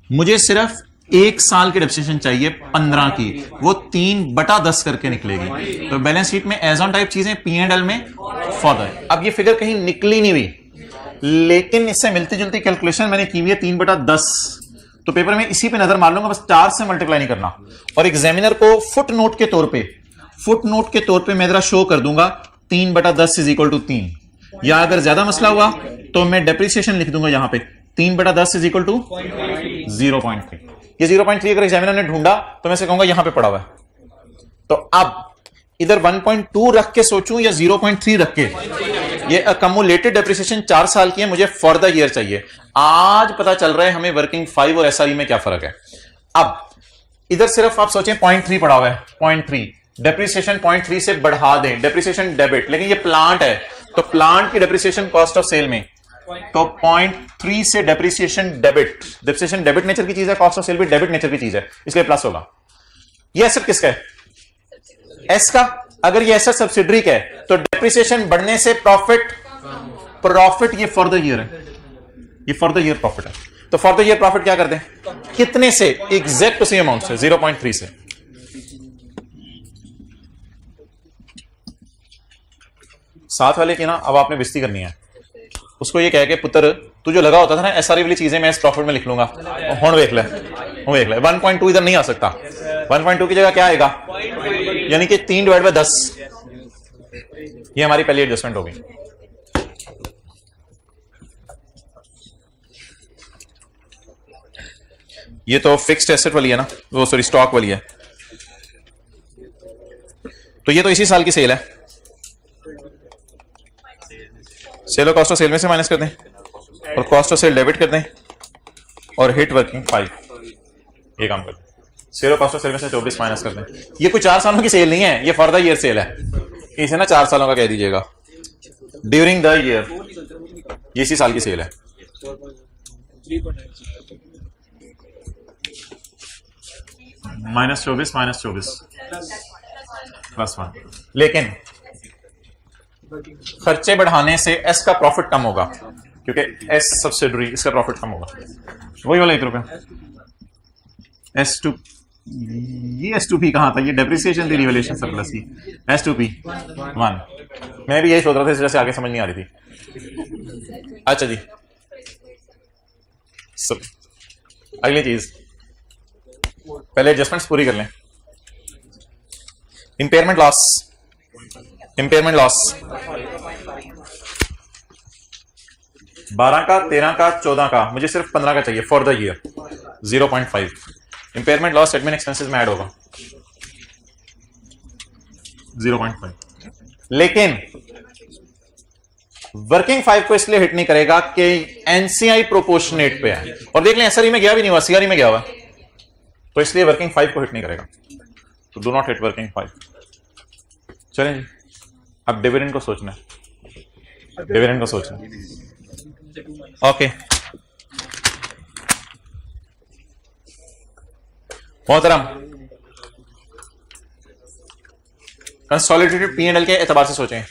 मुझे सिर्फ 1 साल की डेप्रिसिएशन चाहिए 15 की, वो 3/10 करके निकलेगी। तो बैलेंस शीट में एज ऑन टाइप चीजें, P&L में फॉरदर। अब ये फिगर कहीं निकली नहीं हुई, लेकिन इससे मिलती जुलती कैलकुलेशन मैंने की हुई है 3/10। तो पेपर में इसी पे नजर मार लूंगा, बस 4 से मल्टीप्लाई नहीं करना। और एग्जामिनर को फुट नोट के तौर पे मैं जरा शो कर दूंगा 3/10 = 3, या अगर ज्यादा मसला हुआ तो मैं डेप्रिसिएशन लिख दूंगा यहां पे 3/10 = 0.3। ये 0.3 अगर एग्जामिनर ने ढूंढा तो मैं से कहूंगा यहां पे पड़ा हुआ है। तो अब इधर 1.2 रख के सोचूं या 0.3 रख के, ये अकमुलेटेड डेप्रिसिएशन 4 साल की है, मुझे फॉर द ईयर चाहिए। आज पता चल रहा है हमें वर्किंग 5 और एसआरई में क्या फर्क है। अब इधर सिर्फ आप सोचें 0.3 पड़ा हुआ है, 0.3 डेप्रिसिएशन 0.3 से बढ़ा दें, डेप्रिसिएशन डेबिट, लेकिन ये प्लांट है तो प्लांट की डेप्रिसिएशन कॉस्ट ऑफ सेल में, तो 0.3 से depreciation debit, depreciation debit nature की चीज है, कॉस्ट ऑफ सेल भी डेबिट नेचर की चीज है, इसलिए प्लस होगा। ये एसेट किसका है? एस का। अगर ये एसेट सब्सिडरी का है तो डेप्रिसिएशन बढ़ने से प्रॉफिट ये फॉर द ईयर है, ये फॉर द ईयर प्रॉफिट है। तो फॉर द ईयर प्रॉफिट क्या कर दें? कितने से? एग्जैक्ट उसी अमाउंट से, 0.3 से। साथ वाले की ना अब आपने बेइज्जती करनी है, उसको ये कह के पुत्र तू जो लगा होता था ना एसआरई वाली चीजें मैं इस प्रॉफिट में लिख लूंगा, हुण देख ले 1.2 इधर नहीं आ सकता। 1.2 की जगह क्या आएगा? यानी कि 3/10। ये हमारी पहली एडजस्टमेंट होगी। ये तो फिक्स्ड एसेट वाली है ना, वो सॉरी स्टॉक वाली है। तो ये तो इसी साल की सेल है, सेल और कॉस्ट ऑफ सेल में से माइनस कर दें और कॉस्ट ऑफ सेल डेबिट कर दें और हिट वर्किंग 5। ये काम कर दें। शेयर कॉस्ट ऑफ सेल में से 24 माइनस कर दें। ये कोई 4 सालों की सेल नहीं है, ये फॉर द ईयर सेल है, इसे ना 4 सालों का कह दीजिएगा, ड्यूरिंग द ईयर, ये इसी साल की सेल है। -24 +1, लेकिन खर्चे बढ़ाने से एस का प्रॉफिट कम होगा, क्योंकि एस सब्सिडरी, इसका प्रॉफिट कम होगा, वही वाला 1 रुपया। S2, ये S2P कहां था, ये डेप्रिसिएशन थी रिवैल्यूएशन सरप्लस की, S2P 1, मैं भी यही सोच रहा था, इस वजह से आगे समझ नहीं आ रही थी। अच्छा जी, सब अगली चीज, पहले एडजस्टमेंट्स पूरी कर लें। इंपेयरमेंट लॉस 12 का, 13 का, 14 का, मुझे सिर्फ 15 का चाहिए for the year, 0.5 impairment loss admin expenses में ऐड होगा 0.5, लेकिन वर्किंग 5 को इसलिए हिट नहीं करेगा कि एनसीआई प्रोपोर्शनेट पे है, और देख लें एसआरई में गया भी नहीं हुआ, सीआरई में गया हुआ, तो इसलिए वर्किंग 5 को हिट नहीं करेगा, तो डू नॉट हिट वर्किंग 5। चलें जी, अब डिविडेंड को सोचना है, डिविडेंड को सोचना है। ओके, मोहतरम, कंसोलिडेटेड P&L के एतबार से सोचें,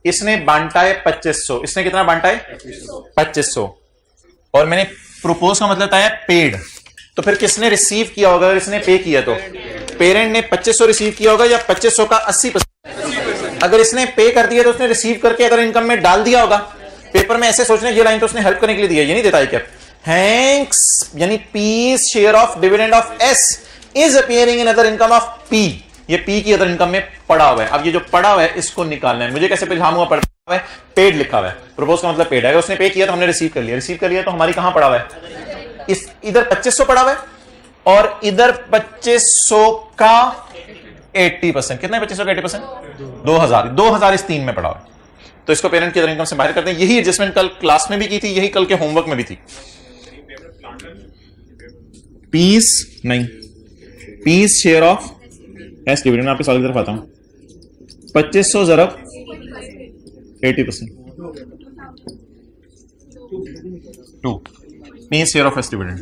इसने बांटा है 2500, इसने कितना बांटा है 2500, और मैंने प्रोपोज का मतलब है पेड, तो फिर किसने रिसीव किया होगा? अगर इसने पे किया तो पेरेंट ने 2500 रिसीव किया होगा, या 2500 का 80%? अगर इसने पे कर दिया तो उसने रिसीव करके अगर इनकम में डाल दिया होगा। पेपर में ऐसे सोचने, ये लाइन तो उसने हेल्प करने के लिए दिया, ये नहीं देता है क्या? हैंक्स यानी P's share of dividend of S is appearing in other income of P, ये पी की अदर इनकम में पड़ा हुआ है। अब ये जो पड़ा हुआ है इसको निकालना है, मुझे कैसे इल्हाम हुआ? पड़ा हुआ है, पेड लिखा हुआ है, प्रपोज का मतलब पेड है, उसने पे किया तो हमने रिसीव कर लिया, रिसीव कर लिया तो हमारी कहां पड़ा हुआ है? इस इधर 2500 पड़ा हुआ है, और इधर 2500 का 80%, कितना है 2500 का 80%? 2000 इस 3 में पड़ा हुआ है, तो इसको पेरेंट की अदर इनकम से बाहर करते हैं। यही एडजस्टमेंट कल क्लास में भी की थी, यही कल के होमवर्क में भी थी। पीस नहीं, P's share of S dividend, आपके सवाल की तरफ आता हूं। 2500 ज़रब 80%, 2 P's share of S dividend.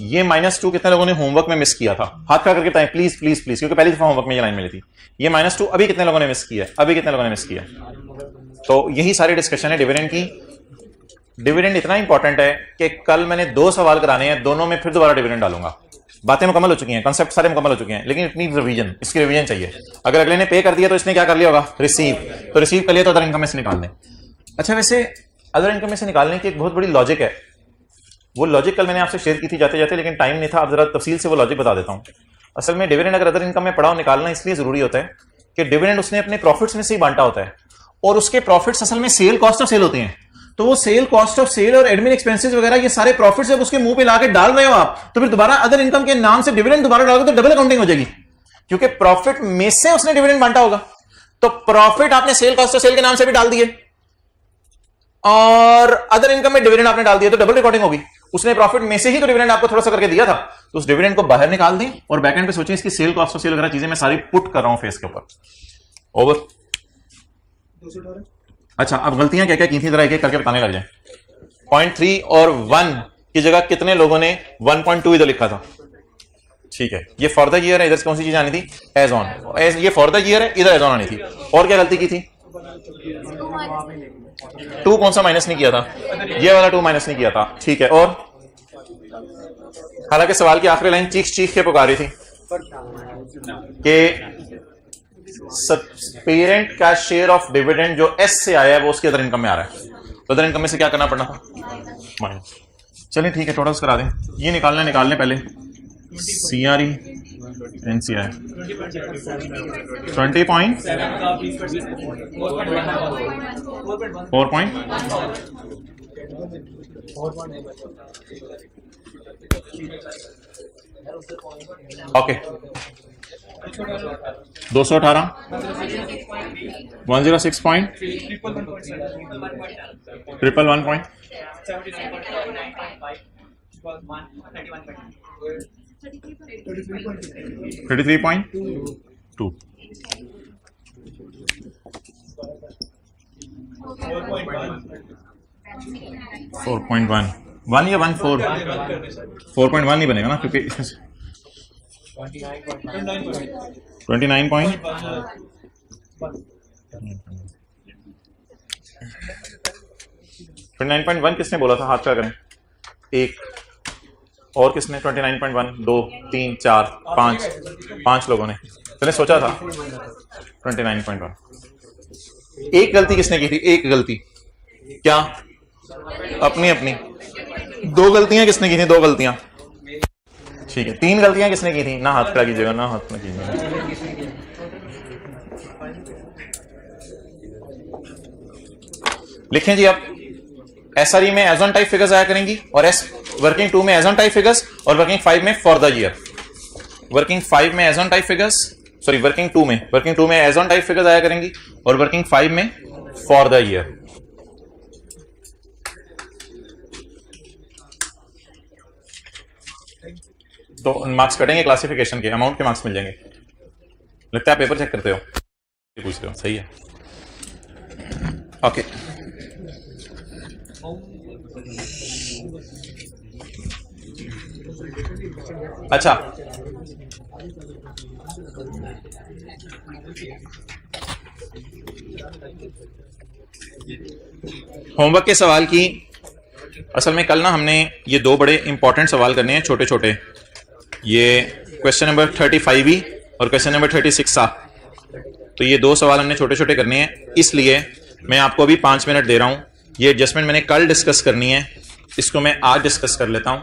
ये -2 कितने लोगों ने होमवर्क में मिस किया था? हाथ खड़ा करके बताएं प्लीज प्लीज प्लीज, क्योंकि पहली दफा होमवर्क में ये लाइन मिली थी। ये -2 अभी कितने लोगों ने मिस किया? अभी कितने लोगों ने मिस किया? तो यही सारी डिस्कशन है डिविडेंड की। डिविडेंड इतना इंपॉर्टेंट है कि कल मैंने 2 सवाल कराने हैं, दोनों में फिर दोबारा डिविडेंड डालूंगा। बातें मुकम्मल हो चुकी हैं, कॉन्सेप्ट सारे मुकम्मल हो चुके हैं, लेकिन इतनी रिवीजन, इसकी रिवीजन चाहिए। अगर अगले ने पे कर दिया तो इसने क्या कर लिया होगा? रिसीव, तो रिसीव कर लिया तो अदर इनकम में से निकाल दें। अच्छा, वैसे अदर इनकम में से निकालने की एक बहुत बड़ी लॉजिक है, वो लॉजिक कल मैंने आपसे शेयर की थी जाते जाते, लेकिन टाइम नहीं था। अब जरा तफसील से वो लॉजिक बता देता हूं। असल में डिविडेंड अगर अदर इनकम में पड़ा हो, निकालना इसलिए जरूरी होता है कि डिविडेंड उसने अपने प्रॉफिट्स में से ही बांटा होता है, और उसके प्रॉफिट्स असल में सेल कॉस्ट ऑफ सेल होते हैं। तो वो सेल कॉस्ट ऑफ सेल और एडमिन एक्सपेंसेस वगैरह ये सारे प्रॉफिट्स जब उसके मुंह पे लाके डाल रहे हो आप, तो फिर दोबारा अदर इनकम के नाम से डिविडेंड दोबारा डालोगे तो डबल अकाउंटिंग हो जाएगी, क्योंकि प्रॉफिट में से उसने डिविडेंड बांटा होगा। तो प्रॉफिट आपने सेल कॉस्ट ऑफ सेल के नाम से भी डाल दिए, और अदर इनकम में डिविडेंड आपने डाल दिया, तो डबल रिकॉर्डिंग होगी। उसने प्रॉफिट में से ही तो डिविडेंड आपको थोड़ा सा करके दिया था, तो उस डिविडेंड को बाहर निकाल दें, और बैकएंड पे सोचें इसकी सेल कॉस्ट ऑफ सेल वगैरह चीजें मैं सारी पुट कर रहा हूं फेस के ऊपर। ओवर। अच्छा, अब गलतियां क्या क्या की थी जरा एक एक करके बताने लग जाए। 0.3 और 1 की जगह कितने लोगों ने 1.2 इधर लिखा था? ठीक है, ये फॉर द ईयर है, इधर से कौन सी चीज आनी थी? As on. ये फॉर द ईयर है, इधर एज ऑन आनी थी। और क्या गलती की थी? 2 कौन सा माइनस नहीं किया था? ये वाला 2 माइनस नहीं किया था। ठीक है, और हालांकि सवाल की आखिरी लाइन चीख चीख के पुकारी थी कि पेरेंट का शेयर ऑफ डिविडेंड जो एस से आया है वो उसके अदर इनकम में आ रहा है, तो अदर इनकम में से क्या करना पड़ना था? माइनस। चलिए ठीक है, टोटल्स करा दें। ये निकालने पहले CRE NCI 20.4 okay, 218 106 point 111 point 33.2 4.1 1 या 1 4 4.1 नहीं बनेगा ना क्योंकि 29.1 किसने बोला था? हाथ क्या करें? एक और किसने? 29.1 2 3 4 5 लोगों ने मैंने सोचा था 29.1। एक गलती किसने की थी? एक गलती क्या? अपनी दो गलतियां किसने की थी? दो गलतियां ठीक है। तीन गलतियां किसने की थी? ना हाथ खड़ा कीजिएगा, ना हाथ में कीजिएगा। लिखें जी। अब SRE में एज ऑन टाइप फिगर्स आया करेंगी और वर्किंग 2 में एज ऑन टाइप फिगर्स और वर्किंग 5 में फॉर द ईयर। वर्किंग 5 में as on type figures, sorry working 2 में एज ऑन टाइप फिगर्स आया करेंगी और वर्किंग 5 में फॉर द ईयर। तो मार्क्स कटेंगे क्लासिफिकेशन के, अमाउंट के मार्क्स मिल जाएंगे। लगता है पेपर चेक करते हो, पूछ रहे हो, सही है। ओके अच्छा, होमवर्क के सवाल की असल में कल ना हमने ये दो बड़े इंपॉर्टेंट सवाल करने हैं, छोटे छोटे। ये क्वेश्चन नंबर 35 और क्वेश्चन नंबर 36 था। तो ये दो सवाल हमने छोटे छोटे करने हैं, इसलिए मैं आपको अभी 5 मिनट दे रहा हूं। ये एडजस्टमेंट मैंने कल डिस्कस करनी है, इसको मैं आज डिस्कस कर लेता हूं।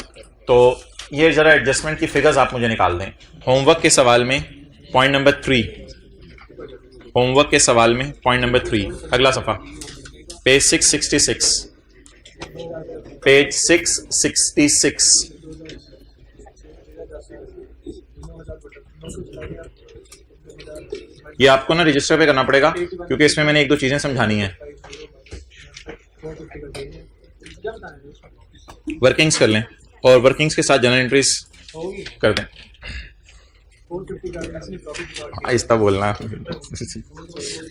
तो ये जरा एडजस्टमेंट की फिगर्स आप मुझे निकाल दें। होमवर्क के सवाल में पॉइंट नंबर 3, होमवर्क के सवाल में पॉइंट नंबर 3, अगला सफा, पेज 666, पेज 666। ये आपको ना रजिस्टर पे करना पड़ेगा क्योंकि इसमें मैंने एक दो चीजें समझानी है। वर्किंग्स कर लें और वर्किंग्स के साथ जनरल एंट्रीज कर दें। आहिस्ता बोलना।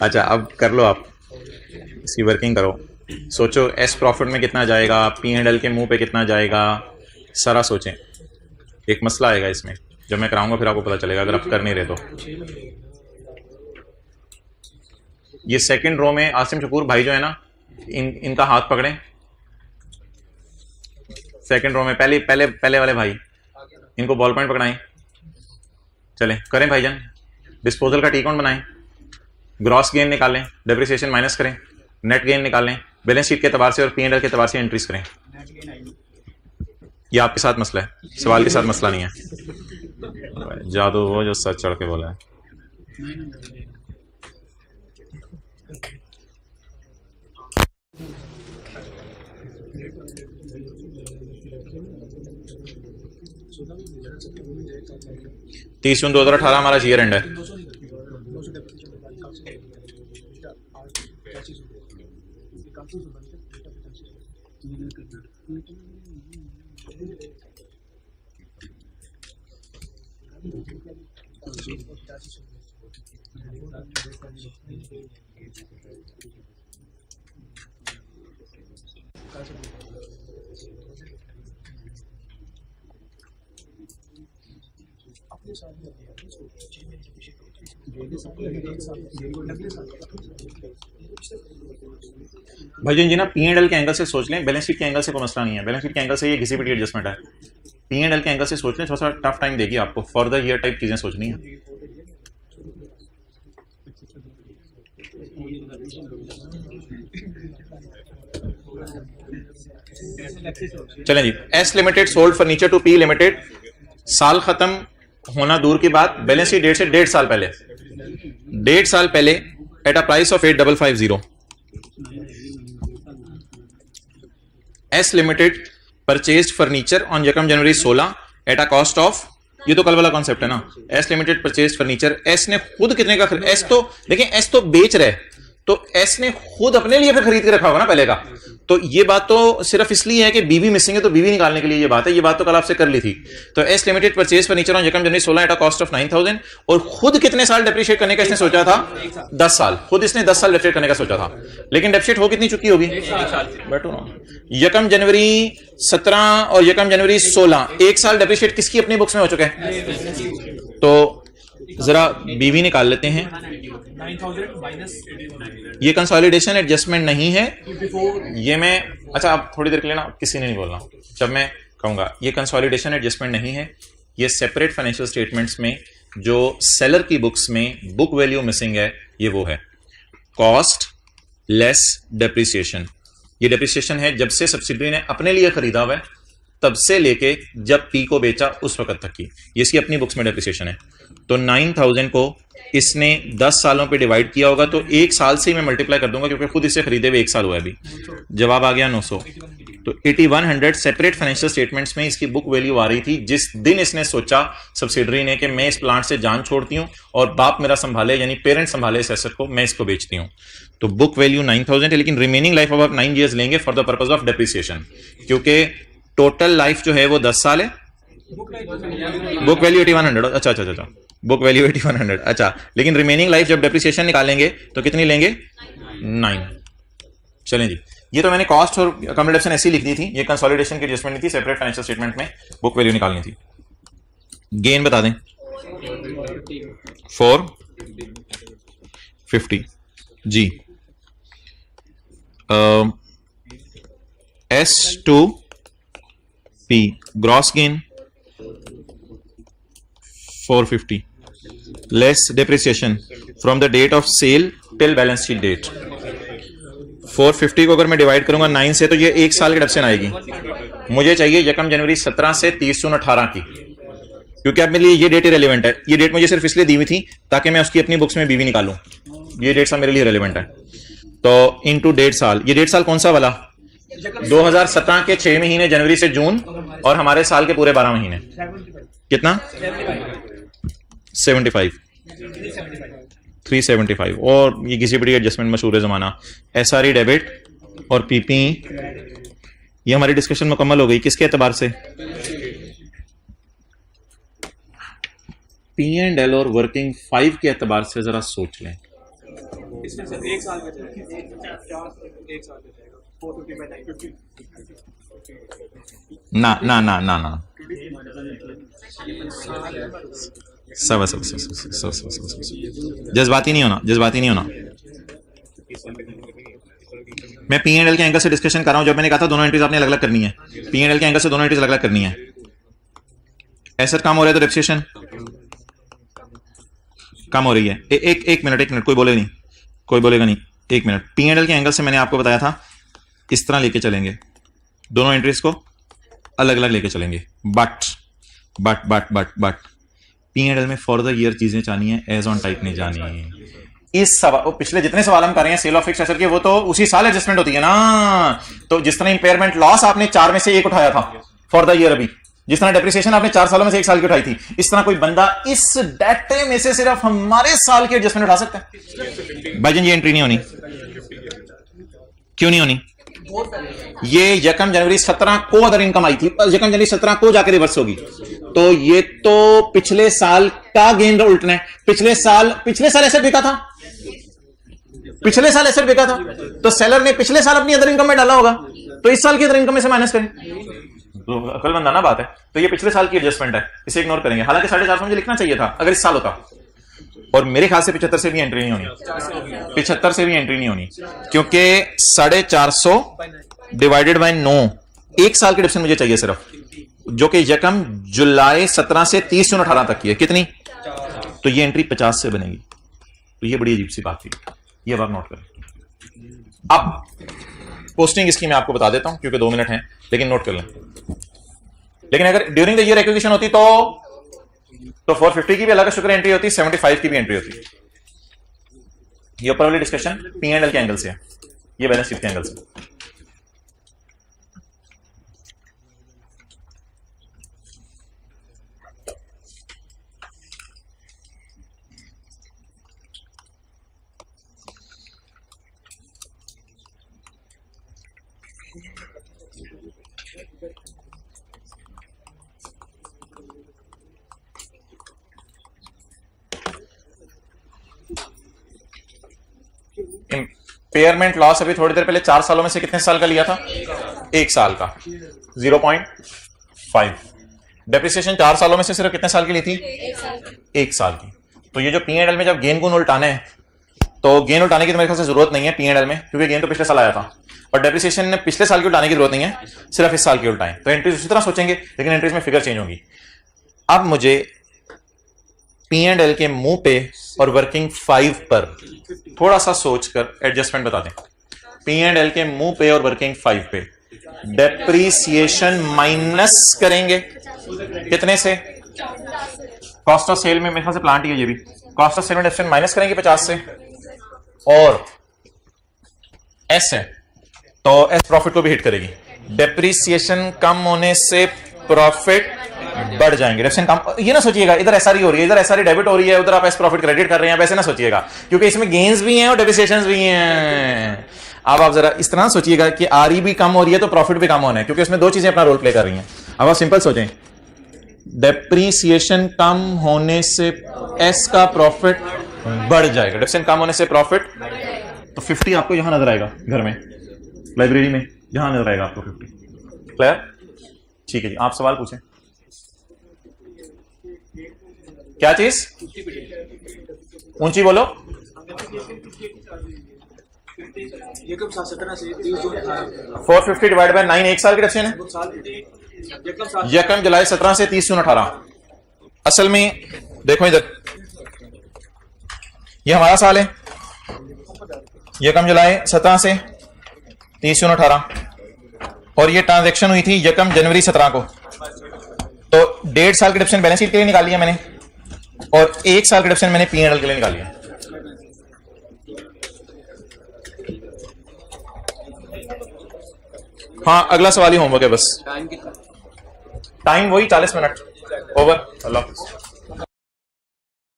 अच्छा अब कर लो, आप इसकी वर्किंग करो। सोचो एस प्रॉफिट में कितना जाएगा, P&L के मुंह पे कितना जाएगा, सारा सोचें। एक मसला आएगा इसमें, जब मैं कराऊंगा फिर आपको पता चलेगा अगर आप कर नहीं रहे तो। ये सेकंड रो में आसिम शकूर भाई जो है ना, इनका हाथ पकड़ें। सेकंड रो में पहले वाले भाई, इनको बॉल पॉइंट पकड़ाएं। चलें करें भाईजान। डिस्पोजल का टी अकाउंट बनाएं, ग्रॉस गेन निकालें, डेप्रिसिएशन माइनस करें, नेट गेन निकालें, बैलेंस शीट के एतबार से और P&L के एतबार से एंट्रीज करें। ये आपके साथ मसला है, सवाल के साथ मसला नहीं है। जादू वो जो सच चढ़ के बोला है। 30 जून 2018 हमारा ईयर एंड है। भाईजान जी ना P&L के एंगल से सोच लें, बैलेंस शीट के एंगल से कोई मसला नहीं है। बैलेंस शीट के एंगल से ये घिसी पिटी एडजस्टमेंट है। P&L के एंगल से सोच लें, थोड़ा सा टफ टाइम देगी आपको। फॉर द ईयर टाइप चीजें सोचनी है। चलें जी, S limited sold furniture to P limited. साल खत्म होना दूर की बात, बैलेंस शीट डेट से 1.5 साल पहले, 1.5 साल पहले eight a price of 8550। S limited purchased furniture on 1 January 16 at a cost of, ये तो कल वाला कॉन्सेप्ट है ना। S limited purchased furniture, S ने खुद कितने का एस तो देखें, एस तो बेच रहा है तो एस ने खुद अपने लिए फिर खरीद के रखा होगा ना पहले का। तो ये बात तो सिर्फ इसलिए है कि बीवी मिसिंग है, तो बीवी निकालने के लिए ये बात है। ये बात तो कल आपसे कर ली थी। तो S limited purchase furniture on यकम जनवरी 16 एट अ कॉस्ट ऑफ 9000, और खुद कितने साल डेप्रिशिएट करने का इसने सोचा था? 10 साल। खुद इसने 10 साल डेप्रिशिएट करने का सोचा था, लेकिन डेप्रिशिएट हो कितनी चुकी होगी? बैठो ना। यकम जनवरी 17 और यकम जनवरी 16, एक साल डेप्रिशिएट किसकी अपनी बुक्स में हो चुका है? तो जरा बीवी निकाल लेते हैं। ये कंसोलिडेशन एडजस्टमेंट नहीं है, ये मैं, अच्छा आप थोड़ी देर के लिए ना, किसी ने नहीं बोलना जब मैं कहूंगा। ये कंसोलिडेशन एडजस्टमेंट नहीं है, ये सेपरेट फाइनेंशियल स्टेटमेंट्स में जो सेलर की बुक्स में बुक वैल्यू मिसिंग है, ये वो है कॉस्ट लेस डेप्रिसिएशन। ये डेप्रिसिएशन है जब से सब्सिडरी ने अपने लिए खरीदा हुआ है तब से लेके जब पी को बेचा उस वक्त तक की, ये इसकी अपनी बुक्स में डेप्रिसिएशन है। तो 9000 को इसने 10 सालों पे डिवाइड किया होगा, तो एक साल से ही मैं मल्टीप्लाई कर दूंगा क्योंकि खुद इसे खरीदे हुए एक साल हुआ है अभी। जवाब आ गया 900। तो 8100 सेपरेट फाइनेंशियल स्टेटमेंट्स में इसकी बुक वैल्यू आ रही थी जिस दिन इसने सोचा सब्सिडरी ने कि मैं इस प्लांट से जान छोड़ती हूं और बाप मेरा संभाले, यानी पेरेंट संभाले इस एसेट को, मैं इसको बेचती हूं। तो बुक वैल्यू 9000 है, लेकिन रिमेनिंग लाइफ ऑफ 9 ईयर्स लेंगे for the purpose of depreciation, क्योंकि टोटल लाइफ जो है वो 10 साल है। बुक वैल्यू 8100, अच्छा, बुक वैल्यू 8100, अच्छा, लेकिन रिमेनिंग लाइफ जब डेप्रिसिएशन निकालेंगे तो कितनी लेंगे? 9। चलें जी, ये तो मैंने कॉस्ट और अकोमोडेशन ऐसी लिख दी थी, ये कंसोलिडेशन की एडजस्टमेंट नहीं थी, सेपरेट फाइनेंशियल स्टेटमेंट में बुक वैल्यू निकालनी थी। गेन बता दें। 450 जी। S2P gross gain 450 less depreciation from the date of sale till balance sheet date. 450 को अगर मैं डिवाइड करूंगा 9 से तो ये एक साल की डेप्रिसिएशन आएगी। मुझे चाहिए यकम जनवरी 17 से 30 जून 18 की, क्योंकि अब मेरे लिए ये डेट इरेलीवेंट है। ये डेट मुझे सिर्फ इसलिए दी हुई थी ताकि मैं उसकी अपनी बुक्स में बीवी निकालूं। ये डेट सब मेरे लिए रिलेवेंट है। तो इनटू 1.5 साल, ये 1.5 साल कौन सा वाला? 2017 के 6 महीने जनवरी से जून, और हमारे साल के पूरे 12 महीने। कितना? 75, 375। और ये किसी बड़ी एडजस्टमेंट मशहूर जमाना SRE डेबिट और PP। ये हमारी डिस्कशन मुकम्मल हो गई। किसके एतबार से? P&L और वर्किंग 5 के एतबार से जरा सोच लें। एक साल ना ना ना ना ना सब जज्बाती नहीं होना, जज्बाती नहीं होना। मैं P&L के एंगल से डिस्कशन कर रहा हूं। जब मैंने कहा था दोनों एंट्रीज आपने अलग अलग करनी है, P&L के एंगल से दोनों एंट्रीज अलग अलग करनी है। एसेट कम हो रहा है तो डेप्रिसिएशन कम हो रही है। एक मिनट, कोई बोलेगा नहीं, कोई बोलेगा नहीं, एक मिनट। P&L के एंगल से मैंने आपको बताया था इस तरह लेके चलेंगे, दोनों एंट्रीज को अलग अलग लेके चलेंगे। बट P&L में फॉर द ईयर चीजें जानी है, एज ऑन टाइप नहीं जानी। इस सवाल, पिछले जितने सवाल हम कर रहे हैं सेल ऑफ फिक्स्ड एसेट के, वो तो उसी साल एडजस्टमेंट होती है ना। तो जिस तरह इंपेयरमेंट लॉस आपने 4 में से 1 उठाया था फॉर द ईयर, अभी जिस तरह डेप्रिसिएशन आपने 4 सालों में से 1 साल की उठाई थी, इस तरह कोई बंदा इस डाटे में से सिर्फ हमारे साल की एडजस्टमेंट उठा सकता है। भाईजान ये एंट्री नहीं होनी। क्यों नहीं होनी? ये यकम जनवरी 17 को अगर इनकम आई थी, यकम जनवरी 17 को जाकर रिवर्स होगी, तो ये तो पिछले साल का गेन उल्टना है। पिछले साल एसेट बिका था, पिछले साल एसेट बिका था, तो सेलर ने पिछले साल अपनी अदर इनकम में डाला होगा, तो इस साल की अदर इनकम में से माइनस करें। तो अकलमंदा ना बात है। तो ये पिछले साल की एडजस्टमेंट है, इसे इग्नोर करेंगे। हालांकि 450 मुझे लिखना चाहिए था अगर इस साल होता, और मेरे ख्याल से 75 से भी एंट्री नहीं होनी, 75 से भी एंट्री नहीं होनी, क्योंकि 450 डिवाइडेड बाय 9, एक साल की डिफरेंस मुझे चाहिए सिर्फ, जो कि यकम जुलाई 17 से 30 जून 18 तक की है। कितनी? तो ये एंट्री 50 से बनेगी। तो ये बड़ी अजीब सी बात थी, ये बात नोट करें। अब पोस्टिंग इसकी मैं आपको बता देता हूं क्योंकि 2 मिनट हैं, लेकिन नोट कर लें। लेकिन अगर ड्यूरिंग द ईयर एक्विजिशन होती तो 450 की भी अलग शुक्र एंट्री होती, 75 की भी एंट्री होती। ये ऊपर वाली डिस्कशन P&L के एंगल से है, ये बैलेंस शीट के एंगल से। इम्पेयरमेंट लॉस अभी थोड़ी देर पहले 4 सालों में से कितने साल का लिया था? 1 साल का, 0.5। डेप्रिसिएशन 4 सालों में से सिर्फ कितने साल की ली थी? 1 साल की। तो ये जो P&L में जब गेन गुण उल्टाने हैं, तो गेन उल्टाने की तो मेरे ख्याल से जरूरत नहीं है P&L में, क्योंकि गेन तो पिछले साल आया था, और डेप्रिसिएशन ने पिछले साल की उल्टाने की जरूरत नहीं है, सिर्फ इस साल की उल्टाएं। तो एंट्रीज उसी तरह सोचेंगे, लेकिन एंट्रीज में फिगर चेंज होगी। अब मुझे P&L के मुंह पे और वर्किंग 5 पर थोड़ा सा सोचकर एडजस्टमेंट बता दें। P&L के मुंह पे और वर्किंग 5 पे डेप्रीसिएशन माइनस करेंगे कितने से? कॉस्ट ऑफ सेल में मेरे ख्याल से प्लांट ही है ये भी। कॉस्ट ऑफ सेल में डेप्रिसिएशन माइनस करेंगे 50 से, और एस है तो एस प्रॉफिट को भी हिट करेगी। डेप्रीसिएशन कम होने से प्रॉफिट बढ़ जाएंगे। डेप्रिसिएशन कम, ये ना सोचिएगा इधर एसआरई हो रही है, इधर एसआरई डेबिट हो रही है, उधर आप एस प्रॉफिट क्रेडिट कर रहे हैं, वैसे ना सोचिएगा, क्योंकि इसमें गेन्स भी हैं और डेप्रिसिएशंस भी हैं। अब आप जरा इस तरह सोचिएगा कि आरई भी कम हो रही है तो प्रॉफिट भी कम होना है, क्योंकि उसमें दो चीजें अपना रोल प्ले कर रही हैं। अब आप सिंपल सोचें, डेप्रीसिएशन कम होने से एस का प्रॉफिट बढ़ जाएगा, डेप्रिसिएशन कम होने से प्रॉफिट, तो 50 आपको यहां नजर आएगा, घर में लाइब्रेरी में यहां नजर आएगा आपको 50। क्लियर? ठीक है जी, आप सवाल पूछें। क्या चीज? ऊंची बोलो। ये कब 17 से 30 जून 450 डिवाइड बाय 9 1 साल के डेप्रिसिएशन है। यकम जुलाई 17 से 30 जून 18। असल में देखो इधर, ये हमारा साल है, यकम जुलाई 17 से 30 जून 18, और ये ट्रांजैक्शन हुई थी यकम जनवरी 17 को। तो 1.5 साल की डेप्रिसिएशन बैलेंस शीट के लिए निकाली है मैंने, और 1 साल की डेप्रिसिएशन मैंने P&L के लिए निकाली है। हाँ, अगला सवाल ही होमवर्क है बस। टाइम वही 40 मिनट। ओवर। अल्लाह हाफिज़।